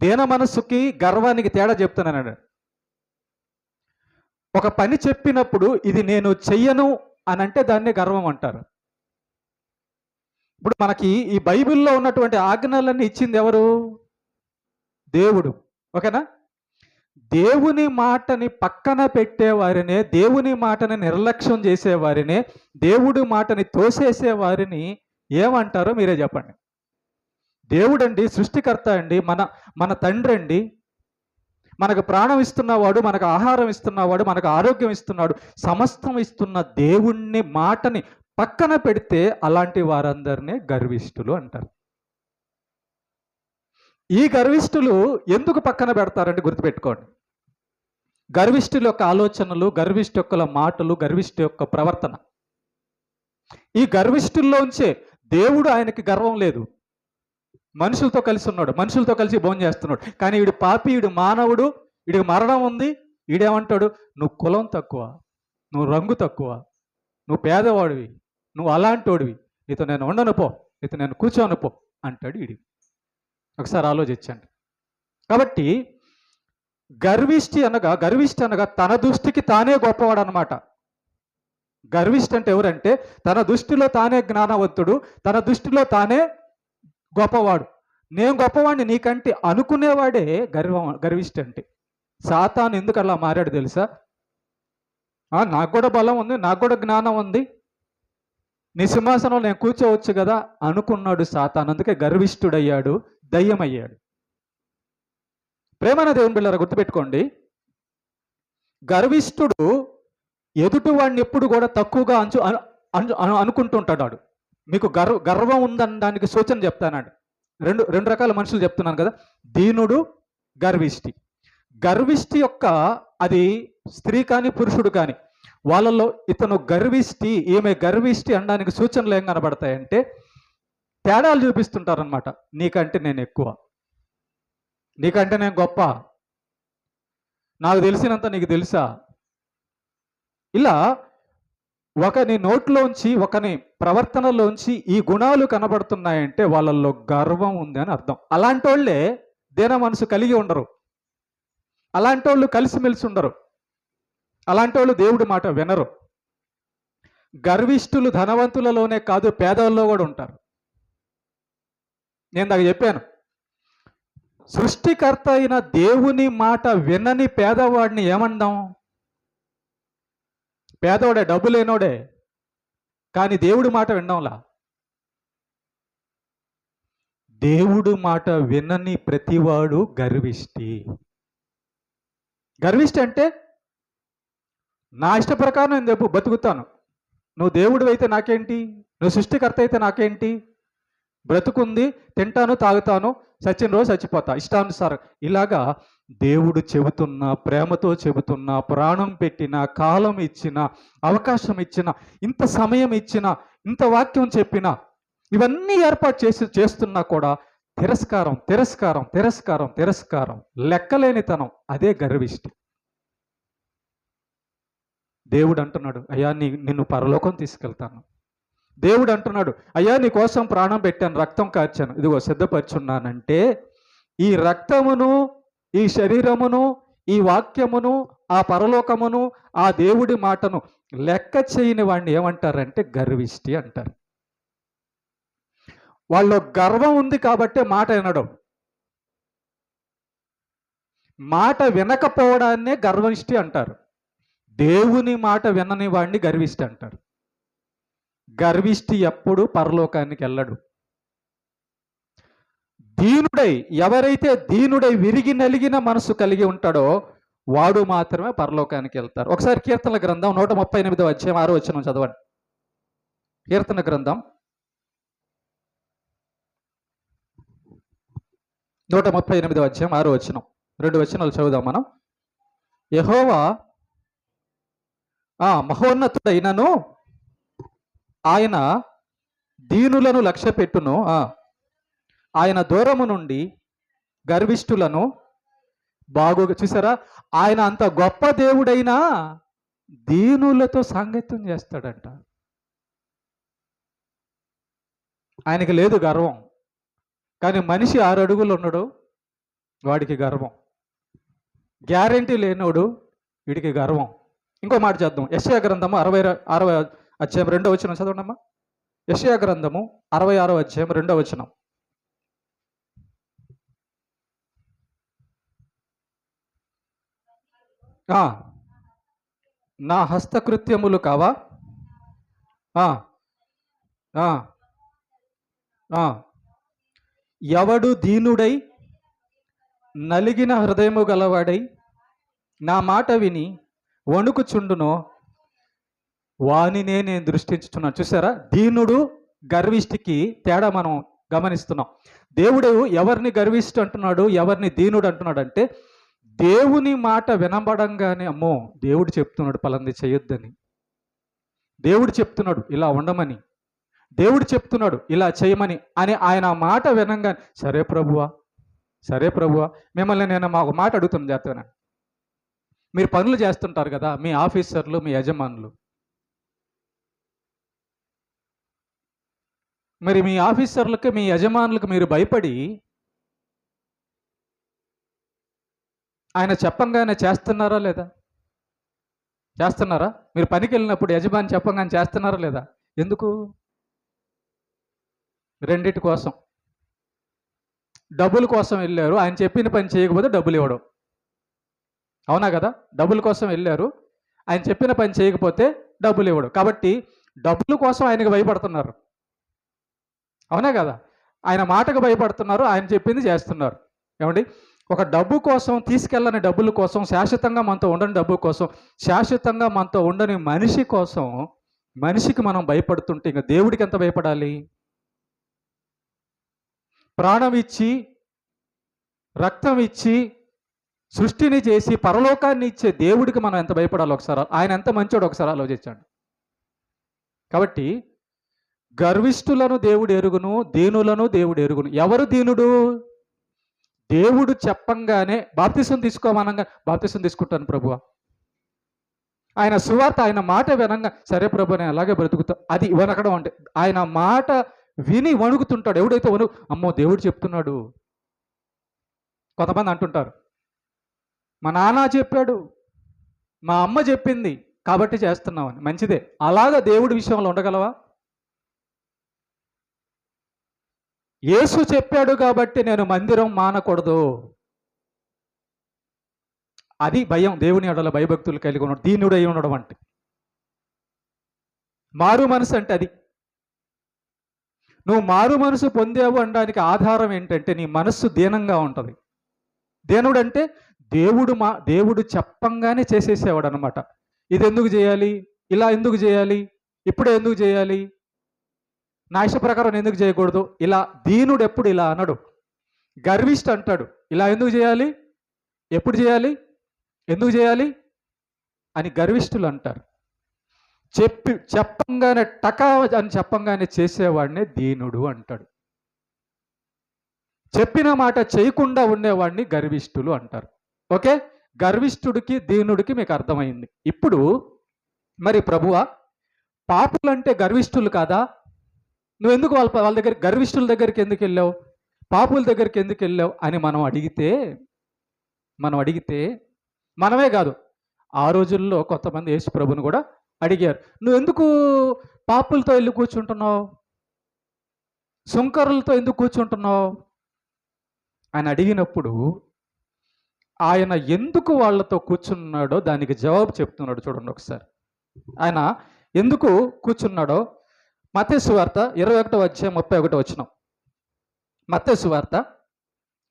దీన మనసుకి గర్వానికి తేడా చెప్తున్నాను. ఒక పని చెప్పినప్పుడు ఇది నేను చెయ్యను అని అంటే దాన్ని గర్వం అంటారు. ఇప్పుడు మనకి ఈ బైబిల్లో ఉన్నటువంటి ఆజ్ఞలన్నీ ఇచ్చింది ఎవరు? దేవుడు. ఓకేనా? దేవుని మాటని పక్కన పెట్టేవారినే, దేవుని మాటని నిర్లక్ష్యం చేసేవారినే, దేవుడి మాటని తోసేసేవారిని ఏమంటారో మీరే చెప్పండి. దేవుడండి సృష్టికర్త అండి, మన తండ్రి అండి, మనకు ప్రాణం ఇస్తున్నవాడు, మనకు ఆహారం ఇస్తున్నవాడు, మనకు ఆరోగ్యం ఇస్తున్నాడు, సమస్తం ఇస్తున్న దేవుణ్ణి మాటని పక్కన పెడితే అలాంటి వారందరినీ గర్విష్ఠులు అంటారు. ఈ గర్విష్ఠులు ఎందుకు పక్కన పెడతారంటే గుర్తుపెట్టుకోండి. గర్విష్ఠుల యొక్క ఆలోచనలు, గర్విష్ఠు యొక్క మాటలు, గర్విష్ఠు యొక్క ప్రవర్తన. ఈ గర్విష్ఠుల్లోంచే దేవుడు, ఆయనకి గర్వం లేదు, మనుషులతో కలిసి ఉన్నాడు, మనుషులతో కలిసి భోజనం చేస్తున్నాడు. కానీ వీడు పాపి, వీడు మానవుడు, వీడికి మరణం ఉంది. వీడేమంటాడు? నువ్వు కులం తక్కువ, నువ్వు రంగు తక్కువ, నువ్వు పేదవాడివి, నువ్వు అలాంటోడివి, నీతో నేను ఉండను పో, నీతో నేను కూర్చోను పో అంటాడు వీడి. ఒకసారి ఆలోచించండి. కాబట్టి గర్విష్టి అనగా తన దృష్టికి తానే గొప్పవాడు అనమాట. గర్విష్టి అంటే ఎవరంటే తన దృష్టిలో తానే జ్ఞానవంతుడు, తన దృష్టిలో తానే గొప్పవాడు. నేను గొప్పవాడిని నీకంటే అనుకునేవాడే గర్విష్టి అంటే. సాతాను ఎందుకు అలా మారాడు తెలుసా? నాకు కూడా బలం ఉంది, నాకు కూడా జ్ఞానం ఉంది, నీ సింహాసనంలో నేను కూర్చోవచ్చు కదా అనుకున్నాడు సాతాను. అందుకే గర్విష్ఠుడయ్యాడు, దయ్యమయ్యాడు. ప్రేమన దేవుని బిడ్డలారా, గుర్తుపెట్టుకోండి, గర్విష్ఠుడు ఎదుటివాడిని ఎప్పుడు కూడా తక్కువగా అనుకుంటుంటాడు. మీకు గర్వం ఉందనడానికి సూచన చెప్తానండి. రెండు రకాల మనుషులు చెప్తున్నాను కదా. దీనుడు, గర్విష్టి. గర్విష్టి యొక్క అది స్త్రీ కానీ పురుషుడు కానీ, వాళ్ళలో ఇతను గర్విష్టి, ఈమె గర్విష్టి అనడానికి సూచనలు ఏం కనబడతాయంటే తేడాలు చూపిస్తుంటారనమాట. నీకంటే నేను ఎక్కువ, నీకంటే నేను గొప్ప, నాకు తెలిసినంత నీకు తెలుసా? ఇలా ఒకని నోట్లోంచి, ఒకని ప్రవర్తనలోంచి ఈ గుణాలు కనబడుతున్నాయంటే వాళ్ళల్లో గర్వం ఉంది అని అర్థం. అలాంటోళ్ళే దీన మనసు కలిగి ఉండరు. అలాంటోళ్ళు కలిసిమెలిసి ఉండరు. అలాంటోళ్ళు దేవుడి మాట వినరు. గర్విష్ఠులు ధనవంతులలోనే కాదు, పేదల్లో కూడా ఉంటారు. నేను దాకా చెప్పాను, సృష్టికర్త అయిన దేవుని మాట వినని పేదవాడిని ఏమందాం? పేదవాడే, డబ్బు లేనోడే, కానీ దేవుడి మాట వినడంలా. దేవుడు మాట వినని ప్రతివాడు గర్విష్టి. గర్విష్టి అంటే నా ఇష్ట ప్రకారం నేను బతుకుతాను, నువ్వు దేవుడు అయితే నాకేంటి, నువ్వు సృష్టికర్త అయితే నాకేంటి, బ్రతుకుంది, తింటాను, తాగుతాను, చచ్చిన రోజు చచ్చిపోతా ఇష్టానుసారం. ఇలాగా దేవుడు చెబుతున్నా, ప్రేమతో చెబుతున్నా, ప్రాణం పెట్టిన, కాలం ఇచ్చిన, అవకాశం ఇచ్చిన, ఇంత సమయం ఇచ్చిన, ఇంత వాక్యం చెప్పిన, ఇవన్నీ ఏర్పాటు చేస్తున్నా కూడా తిరస్కారం, తిరస్కారం, తిరస్కారం, తిరస్కారం, లెక్కలేనితనం. అదే గర్విష్టి. దేవుడు అంటున్నాడు, అయ్యా నిన్ను పరలోకం తీసుకెళ్తాను. దేవుడు అంటున్నాడు, అయ్యా నీ కోసం ప్రాణం పెట్టాను, రక్తం కార్చాను, ఇదిగో సిద్ధపరుచున్నానంటే ఈ రక్తమును, ఈ శరీరమును, ఈ వాక్యమును, ఆ పరలోకమును, ఆ దేవుడి మాటను లెక్క చేయని వాడిని ఏమంటారంటే గర్విష్టి అంటారు. వాళ్ళు గర్వం ఉంది కాబట్టి మాట వినడం. మాట వినకపోవడాన్నే గర్విష్టి అంటారు. దేవుని మాట వినని వాడిని గర్విష్టి అంటారు. గర్విష్టి ఎప్పుడు పరలోకానికి వెళ్ళడు. దీనుడై, ఎవరైతే దీనుడై విరిగి నలిగిన మనసు కలిగి ఉంటాడో వాడు మాత్రమే పరలోకానికి వెళ్తారు. ఒకసారి కీర్తన గ్రంథం 138వ అధ్యాయం 6వ వచనం చదవండి. కీర్తన గ్రంథం 138వ అధ్యాయం 6వ వచనం, 2 వచనాలు చదువుదాం మనం. యెహోవా మహోన్నతుడైనను ఆయన దీనులను లక్ష్యపెట్టును. ఆయన దూరము నుండి గర్విష్ఠులను బాగుగా చూసారా, ఆయన అంత గొప్ప దేవుడైనా దీనులతో సాంగత్యం చేస్తాడంట. ఆయనకి లేదు గర్వం, కానీ మనిషి 6 అడుగులు ఉన్నాడు, వాడికి గర్వం. గ్యారెంటీ లేనోడు, వీడికి గర్వం. ఇంకో మాట చేద్దాం. యెషయా గ్రంథము 66వ అధ్యాయం 2వ వచనం చదవండమ్మా. యెషయా గ్రంథము 66వ అధ్యాయం 2వ వచనం. నా హస్తకృత్యములు కావా? ఎవడు దీనుడై నలిగిన హృదయము గలవాడై నా మాట విని వణుకుచుండునో వానినే నేను దృష్టించుతున్నాను. చూసారా, దీనుడు గర్విష్టికి తేడా మనం గమనిస్తున్నాం. దేవుడు ఎవరిని గర్విష్టి అంటున్నాడు, ఎవరిని దీనుడు అంటున్నాడు అంటే, దేవుని మాట వినబడంగానే అమ్మో దేవుడు చెప్తున్నాడు పలాంది చేయొద్దని, దేవుడు చెప్తున్నాడు ఇలా ఉండమని, దేవుడు చెప్తున్నాడు ఇలా చేయమని అని ఆయన మాట వినంగానే సరే ప్రభువా, సరే ప్రభువా. మిమ్మల్ని నేను ఒక మాట అడుగుతున్నాను జాగ్రత్తగా. మీరు పనులు చేస్తుంటారు కదా, మీ ఆఫీసర్లు, మీ యజమానులు, మరి మీ ఆఫీసర్లకు, మీ యజమానులకు మీరు భయపడి ఆయన చెప్పంగానే చేస్తున్నారా లేదా? చేస్తున్నారా? మీరు పనికి వెళ్ళినప్పుడు యజమాని చెప్పంగానే చేస్తున్నారా లేదా? ఎందుకు? రెండిటి కోసం. డబ్బుల కోసం వెళ్ళారు, ఆయన చెప్పిన పని చేయకపోతే డబ్బులు ఇవ్వడం. అవునా కదా? డబ్బుల కోసం వెళ్ళారు, ఆయన చెప్పిన పని చేయకపోతే డబ్బులు ఇవ్వడం. కాబట్టి డబ్బుల కోసం ఆయనకు భయపడుతున్నారు. అవునా కదా? ఆయన మాటకు భయపడుతున్నారు, ఆయన చెప్పింది చేస్తున్నారు. ఏమండి, ఒక డబ్బు కోసం, తీసుకెళ్ళని డబ్బుల కోసం, శాశ్వతంగా మనతో ఉండని డబ్బు కోసం, శాశ్వతంగా మనతో ఉండని మనిషి కోసం, మనిషికి మనం భయపడుతుంటే ఇంకా దేవుడికి ఎంత భయపడాలి? ప్రాణం ఇచ్చి, రక్తం ఇచ్చి, సృష్టిని చేసి, పరలోకాన్ని ఇచ్చే దేవుడికి మనం ఎంత భయపడాలి ఒకసారి? ఆయన ఎంత మంచోడు ఒకసారి ఆలోచించండి. కాబట్టి గర్విష్ఠులను దేవుడు ఎరుగును, దీనులను దేవుడు ఎరుగును. ఎవరు దీనుడు? దేవుడు చెప్పంగానే బాప్తిసం తీసుకోమనగా బాప్తిసం తీసుకుంటాను ప్రభువా. ఆయన సువార్త, ఆయన మాట వినంగా సరే ప్రభు నేను అలాగే బ్రతుకుతా, అది వణకడం అంటే. ఆయన మాట విని వణుకుతుంటాడు. ఎవడైతే అమ్మో దేవుడు చెప్తున్నాడు. కొంతమంది అంటుంటారు, మా నాన్న చెప్పాడు, మా అమ్మ చెప్పింది కాబట్టి చేస్తున్నామని. మంచిదే, అలాగా దేవుడి విషయంలో ఉండగలవా? యేసు చెప్పాడు కాబట్టి నేను మందిరం మానకూడదు, అది భయం. దేవుని ఎడల భయభక్తులు కలిగి ఉండడం, దీనుడై ఉండడం అంటే. మారు మనసు అంటే అది. నువ్వు మారు మనసు పొందావు అనడానికి ఆధారం ఏంటంటే నీ మనస్సు దీనంగా ఉంటుంది. దీనుడు అంటే దేవుడు చెప్పంగానే చేసేసేవాడు అనమాట. ఇది ఎందుకు చేయాలి, ఇలా ఎందుకు చేయాలి, ఇప్పుడే ఎందుకు చేయాలి, నా ఇష్ట ప్రకారం ఎందుకు చేయకూడదు, ఇలా. దీనుడు ఎప్పుడు ఇలా అనడు. గర్విష్ఠ అంటాడు, ఇలా ఎందుకు చేయాలి, ఎప్పుడు చేయాలి, ఎందుకు చేయాలి అని గర్విష్ఠులు అంటారు. చెప్పంగానే టకా అని చెప్పంగానే చేసేవాడిని దీనుడు అంటాడు. చెప్పిన మాట చేయకుండా ఉండేవాడిని గర్విష్ఠులు అంటారు. ఓకే, గర్విష్ఠుడికి దీనుడికి మీకు అర్థమైంది. ఇప్పుడు మరి ప్రభువా, పాపులంటే గర్విష్ఠులు కాదా? నువ్వు ఎందుకు వాళ్ళ దగ్గర, గర్విష్ఠుల దగ్గరికి ఎందుకు వెళ్ళావు, పాపుల దగ్గరికి ఎందుకు వెళ్ళావు అని మనం అడిగితే మనమే కాదు, ఆ రోజుల్లో కొంతమంది యేసు ప్రభుని కూడా అడిగారు, నువ్వు ఎందుకు పాపులతో వెళ్ళి కూర్చుంటున్నావు, సుంకరులతో ఎందుకు కూర్చుంటున్నావు అని అడిగినప్పుడు ఆయన ఎందుకు వాళ్ళతో కూర్చున్నాడో దానికి జవాబు చెప్తున్నాడు. చూడండి ఒకసారి ఆయన ఎందుకు కూర్చున్నాడో. మత్తయి సువార్త 21వ అధ్యాయం 31వ వచనం. మత్తయి సువార్త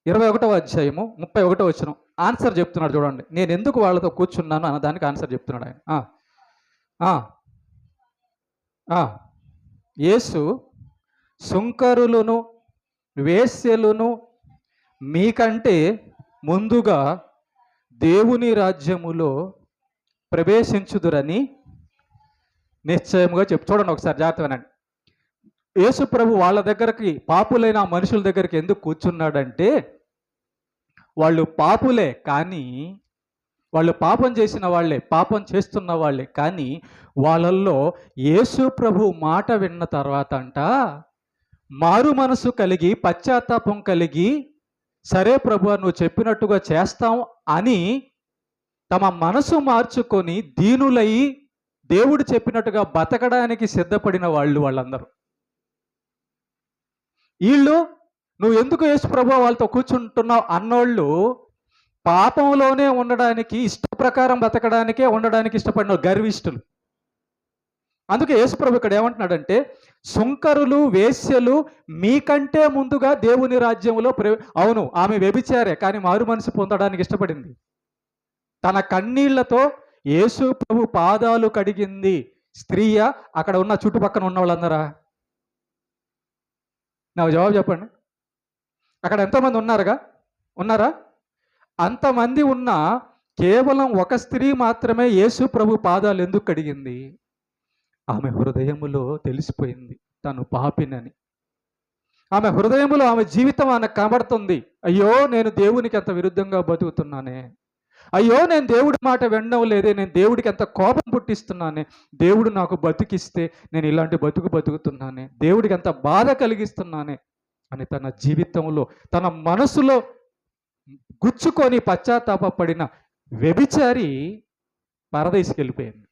21వ అధ్యాయము 31వ వచనం ఆన్సర్ చెప్తున్నాడు. చూడండి, నేను ఎందుకు వాళ్ళతో కూర్చున్నాను అన్న దానికి ఆన్సర్ చెప్తున్నాడు ఆయన. యేసు, సుంకరులను వేశ్యలను మీకంటే ముందుగా దేవుని రాజ్యములో ప్రవేశించుదురని నిశ్చయముగా చూడండి ఒకసారి జాగ్రత్తగానండి. యేసు ప్రభు వాళ్ళ దగ్గరికి, పాపులైన మనుషుల దగ్గరికి ఎందుకు కూర్చున్నాడంటే వాళ్ళు పాపులే, కానీ వాళ్ళు పాపం చేసిన వాళ్ళే, పాపం చేస్తున్న వాళ్ళే, కానీ వాళ్ళల్లో యేసు ప్రభు మాట విన్న తర్వాత మారు మనసు కలిగి పశ్చాత్తాపం కలిగి సరే ప్రభు నువ్వు చెప్పినట్టుగా చేస్తాం అని తమ మనసు మార్చుకొని దీనులై దేవుడు చెప్పినట్టుగా బతకడానికి సిద్ధపడిన వాళ్ళందరూ. వీళ్ళు నువ్వు ఎందుకు యేసు ప్రభు వాళ్ళతో కూర్చుంటున్నావు అన్నోళ్ళు పాపంలోనే ఉండడానికి, ఇష్ట ప్రకారం బతకడానికే ఉండడానికి ఇష్టపడిన గర్విష్ఠులు. అందుకే యేసు ప్రభు ఇక్కడ ఏమంటున్నాడంటే, సుంకరులు వేశ్యలు మీకంటే ముందుగా దేవుని రాజ్యంలో అవును, ఆమె వ్యభిచారే, కానీ మారు మనసు పొందడానికి ఇష్టపడింది. తన కన్నీళ్లతో యేసు ప్రభు పాదాలు కడిగింది స్త్రీయా, అక్కడ ఉన్న చుట్టుపక్కన ఉన్న వాళ్ళందరా? నాకు జవాబు చెప్పండి. అక్కడ ఎంతమంది ఉన్నారా? అంతమంది ఉన్నా కేవలం ఒక స్త్రీ మాత్రమే యేసు ప్రభు పాదాలు ఎందుకు కడిగింది? ఆమె హృదయములో తెలిసిపోయింది తను పాపినని. ఆమె హృదయములో, ఆమె జీవితం ఆమె కనబడుతుంది. అయ్యో, నేను దేవునికి ఎంత విరుద్ధంగా బతుకుతున్నానే, అయ్యో నేను దేవుడి మాట వినడం లేదే, నేను దేవుడికి ఎంత కోపం పుట్టిస్తున్నానే, దేవుడు నాకు బతికిస్తే నేను ఇలాంటి బతుకుతున్నానే, దేవుడికి ఎంత బాధ కలిగిస్తున్నానే అని తన జీవితంలో, తన మనసులో గుచ్చుకొని పశ్చాత్తాపడిన వ్యభిచారి పరదేశికి వెళ్ళిపోయింది.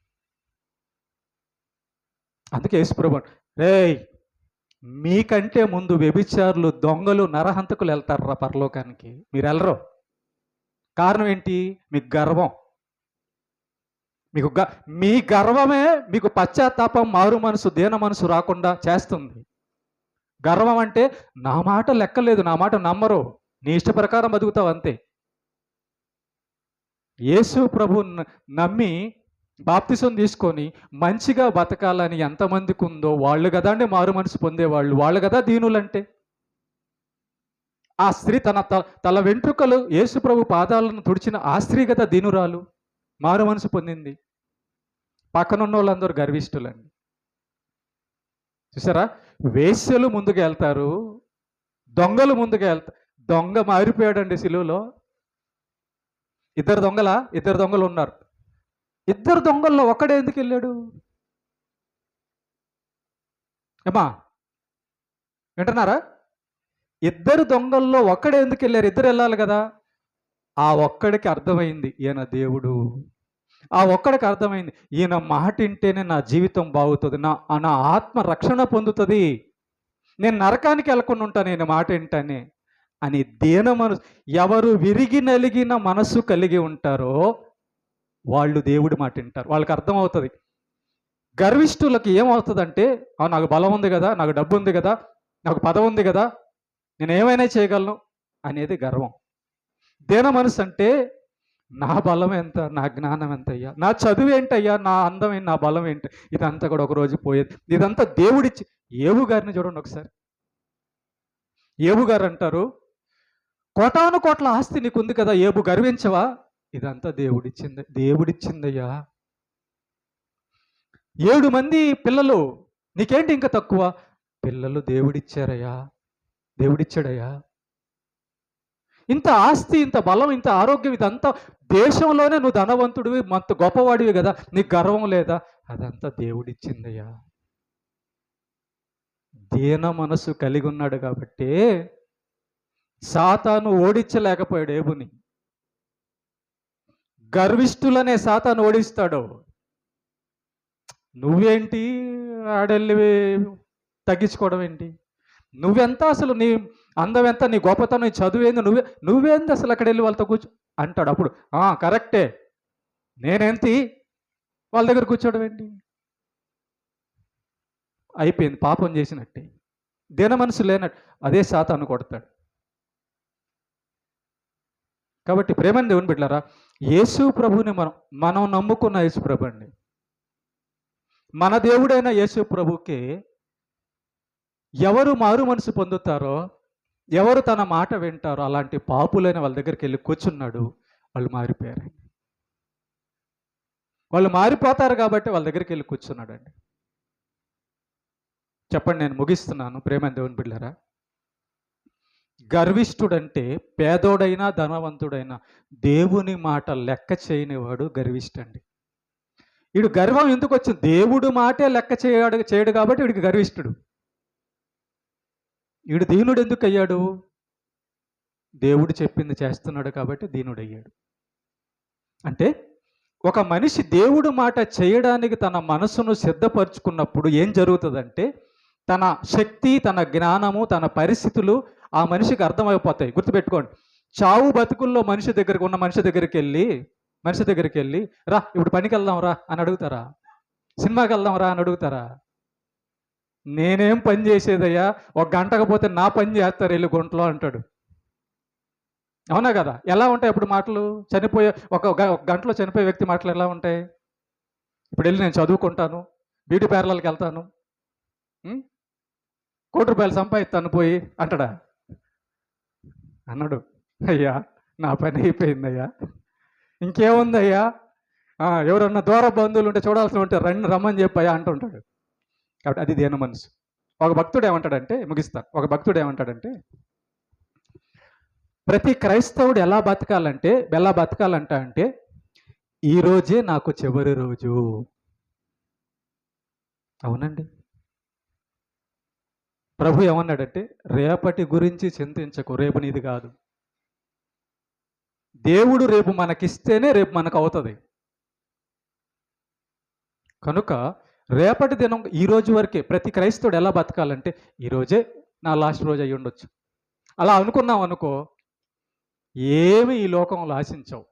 అందుకే యేసుప్రభు, రేయ్, మీకంటే ముందు వ్యభిచారులు, దొంగలు, నరహంతకులు వెళ్తారా పరలోకానికి, మీరు వెళ్ళరు. కారణం ఏంటి? మీకు గర్వం. మీ గర్వమే మీకు పశ్చాత్తాపం, మారు మనసు, దీన మనసు రాకుండా చేస్తుంది. గర్వం అంటే నా మాట లెక్కలేదు, నా మాట నమ్మరు, నీ ఇష్ట ప్రకారం బతుకుతావు అంతే. యేసు ప్రభు నమ్మి బాప్తిసం తీసుకొని మంచిగా బతకాలని ఎంతమందికి ఉందో వాళ్ళు కదా అండి మారు మనసు పొందేవాళ్ళు, వాళ్ళు కదా దీనులంటే. ఆ స్త్రీ తల వెంట్రుకలు యేసు ప్రభు పాదాలను తుడిచిన ఆ స్త్రీ కదా దీనురాలు, మారు మనసు పొందింది. పక్కనున్న వాళ్ళందరూ గర్విష్ఠులండి. చూసారా? వేశ్యలు ముందుకు వెళ్తారు, దొంగలు ముందుకు వెళ్తారు. దొంగ మారిపోయాడండి సిలువలో. ఇద్దరు దొంగలు ఉన్నారు. ఇద్దరు దొంగల్లో ఒక్కడే ఎందుకు వెళ్ళాడు? ఏమా వింటున్నారా? ఇద్దరు దొంగల్లో ఒక్కడే ఎందుకు వెళ్ళారు? ఇద్దరు వెళ్ళాలి కదా. ఆ ఒక్కడికి అర్థమైంది ఈయన దేవుడు. ఆ ఒక్కడికి అర్థమైంది ఈయన మాట వింటేనే నా జీవితం బాగుతుంది, నా ఆత్మ రక్షణ పొందుతుంది, నేను నరకానికి వెళ్ళకుండా ఉంటాను ఈయన మాట వింటానే అని ఎవరు విరిగి నలిగిన మనసు కలిగి ఉంటారో వాళ్ళు దేవుడి మాట వింటారు. వాళ్ళకి అర్థమవుతుంది. గర్విష్ఠులకి ఏమవుతుందంటే, నాకు బలం ఉంది కదా, నాకు డబ్బు ఉంది కదా, నాకు పదవి ఉంది కదా, నేను ఏమైనా చేయగలను అనేది గర్వం. దీన మనసు అంటే నా బలం ఎంత, నా జ్ఞానం ఎంత అయ్యా, నా చదువు ఏంటయ్యా, నా అందం ఏంటి, నా బలం ఏంటి, ఇదంతా కూడా ఒకరోజు పోయేది. ఇదంతా దేవుడిచ్చి. ఏబు గారిని చూడండి ఒకసారి. ఏబు గారు అంటారు, కోటాను కోట్ల ఆస్తి నీకు ఉంది కదా, ఏబు గర్వించవా? ఇదంతా దేవుడిచ్చిందయ్యా. 7 మంది పిల్లలు, నీకేంటి ఇంకా తక్కువ? పిల్లలు దేవుడిచ్చారయ్యా, దేవుడిచ్చాడయ్యా. ఇంత ఆస్తి, ఇంత బలం, ఇంత ఆరోగ్యం, ఇదంతా దేశంలోనే నువ్వు ధనవంతుడివి, మంత గొప్పవాడివి కదా, నీకు గర్వం లేదా? అదంతా దేవుడిచ్చిందయ్యా. దీన మనసు కలిగి ఉన్నాడు కాబట్టి సాతాను ఓడించలేకపోయాడు ఏబుని. గర్విష్ఠులనే సాతాను ఓడిస్తాడు. నువ్వేంటి ఆడెళ్ళి తగ్గించుకోవడం ఏంటి? నువ్వెంత, అసలు నీ అందం ఎంత, నీ గొప్పతనం, నీ చదువేంది, నువ్వేంది అసలు అక్కడ వెళ్ళి వాళ్ళతో కూర్చో అంటాడు. అప్పుడు కరెక్టే, నేనేంటి వాళ్ళ దగ్గర కూర్చోవడం ఏంటి? అయిపోయింది, పాపం చేసినట్టే. దీన మనసు లేనట్టు అదే సాతాను కొడతాడు. కాబట్టి ప్రేమని దేవుని బిడ్డలారా, యేసు ప్రభుని మనం నమ్ముకున్న యేసు ప్రభు అండి. మన దేవుడైన యేసు ప్రభుకి ఎవరు మారు మనసు పొందుతారో, ఎవరు తన మాట వింటారో అలాంటి పాపులైన వాళ్ళ దగ్గరికి వెళ్ళి కూర్చున్నాడు. వాళ్ళు మారిపోయారు. వాళ్ళు మారిపోతారు కాబట్టి వాళ్ళ దగ్గరికి వెళ్ళి కూర్చున్నాడండి. చెప్పండి, నేను ముగిస్తున్నాను. ప్రేమ దేవుని బిడ్డలారా, గర్విష్ఠుడంటే పేదోడైనా ధనవంతుడైనా దేవుని మాట లెక్క చేయనివాడు గర్విష్ఠండి. వీడు గర్వం ఎందుకు వచ్చింది? దేవుడు మాటే లెక్క చేయడు కాబట్టి వీడికి గర్విష్ఠుడు. వీడు దీనుడు ఎందుకు అయ్యాడు? దేవుడు చెప్పింది చేస్తున్నాడు కాబట్టి దీనుడయ్యాడు. అంటే ఒక మనిషి దేవుడు మాట చేయడానికి తన మనసును సిద్ధపరచుకున్నప్పుడు ఏం జరుగుతుందంటే, తన శక్తి, తన జ్ఞానము, తన పరిస్థితులు ఆ మనిషికి అర్థమైపోతాయి. గుర్తుపెట్టుకోండి, చావు బతుకుల్లో మనిషి దగ్గరికి వెళ్ళి రా ఇప్పుడు పనికి వెళ్దాం రా అని అడుగుతారా? సినిమాకి వెళ్దాం రా అని అడుగుతారా? నేనేం పని చేసేదయ్యా, 1 గంటకు పోతే నా పని చేస్తారు వెళ్ళి గుంటలో అంటాడు. అవునా కదా? ఎలా ఉంటాయి అప్పుడు మాటలు? చనిపోయే ఒక గంటలో చనిపోయే వ్యక్తి మాటలు ఎలా ఉంటాయి? ఇప్పుడు వెళ్ళి నేను చదువుకుంటాను, బ్యూటీ పార్లర్కి వెళ్తాను, 1 కోటి రూపాయలు సంపాదిస్తాను పోయి అంటాడా? అన్నాడు. అయ్యా నా పని అయిపోయిందయ్యా, ఇంకేముందయ్యా, ఎవరన్నా దూర బంధువులు ఉంటే చూడాల్సి ఉంటే రమ్మని చెప్పయ్యా అంటుంటాడు. కాబట్టి అది దీన మనసు. ఒక భక్తుడు ఏమంటాడంటే, ముగిస్తాను, ఒక భక్తుడు ఏమంటాడంటే, ప్రతి క్రైస్తవుడు ఎలా బతకాలంట అంటే ఈరోజే నాకు చివరి రోజు. అవునండి. ప్రభు ఏమన్నాడంటే, రేపటి గురించి చింతించకు, రేపు నీది కాదు. దేవుడు రేపు మనకిస్తేనే రేపు మనకు అవుతుంది. కనుక రేపటి దినం ఈ రోజు వరకే ప్రతి క్రైస్తవుడు ఎలా బతకాలంటే, ఈరోజే నా లాస్ట్ రోజు అయ్యి ఉండొచ్చు అలా అనుకున్నాం అనుకో, ఏమి ఈ లోకంలో ఆశించవు.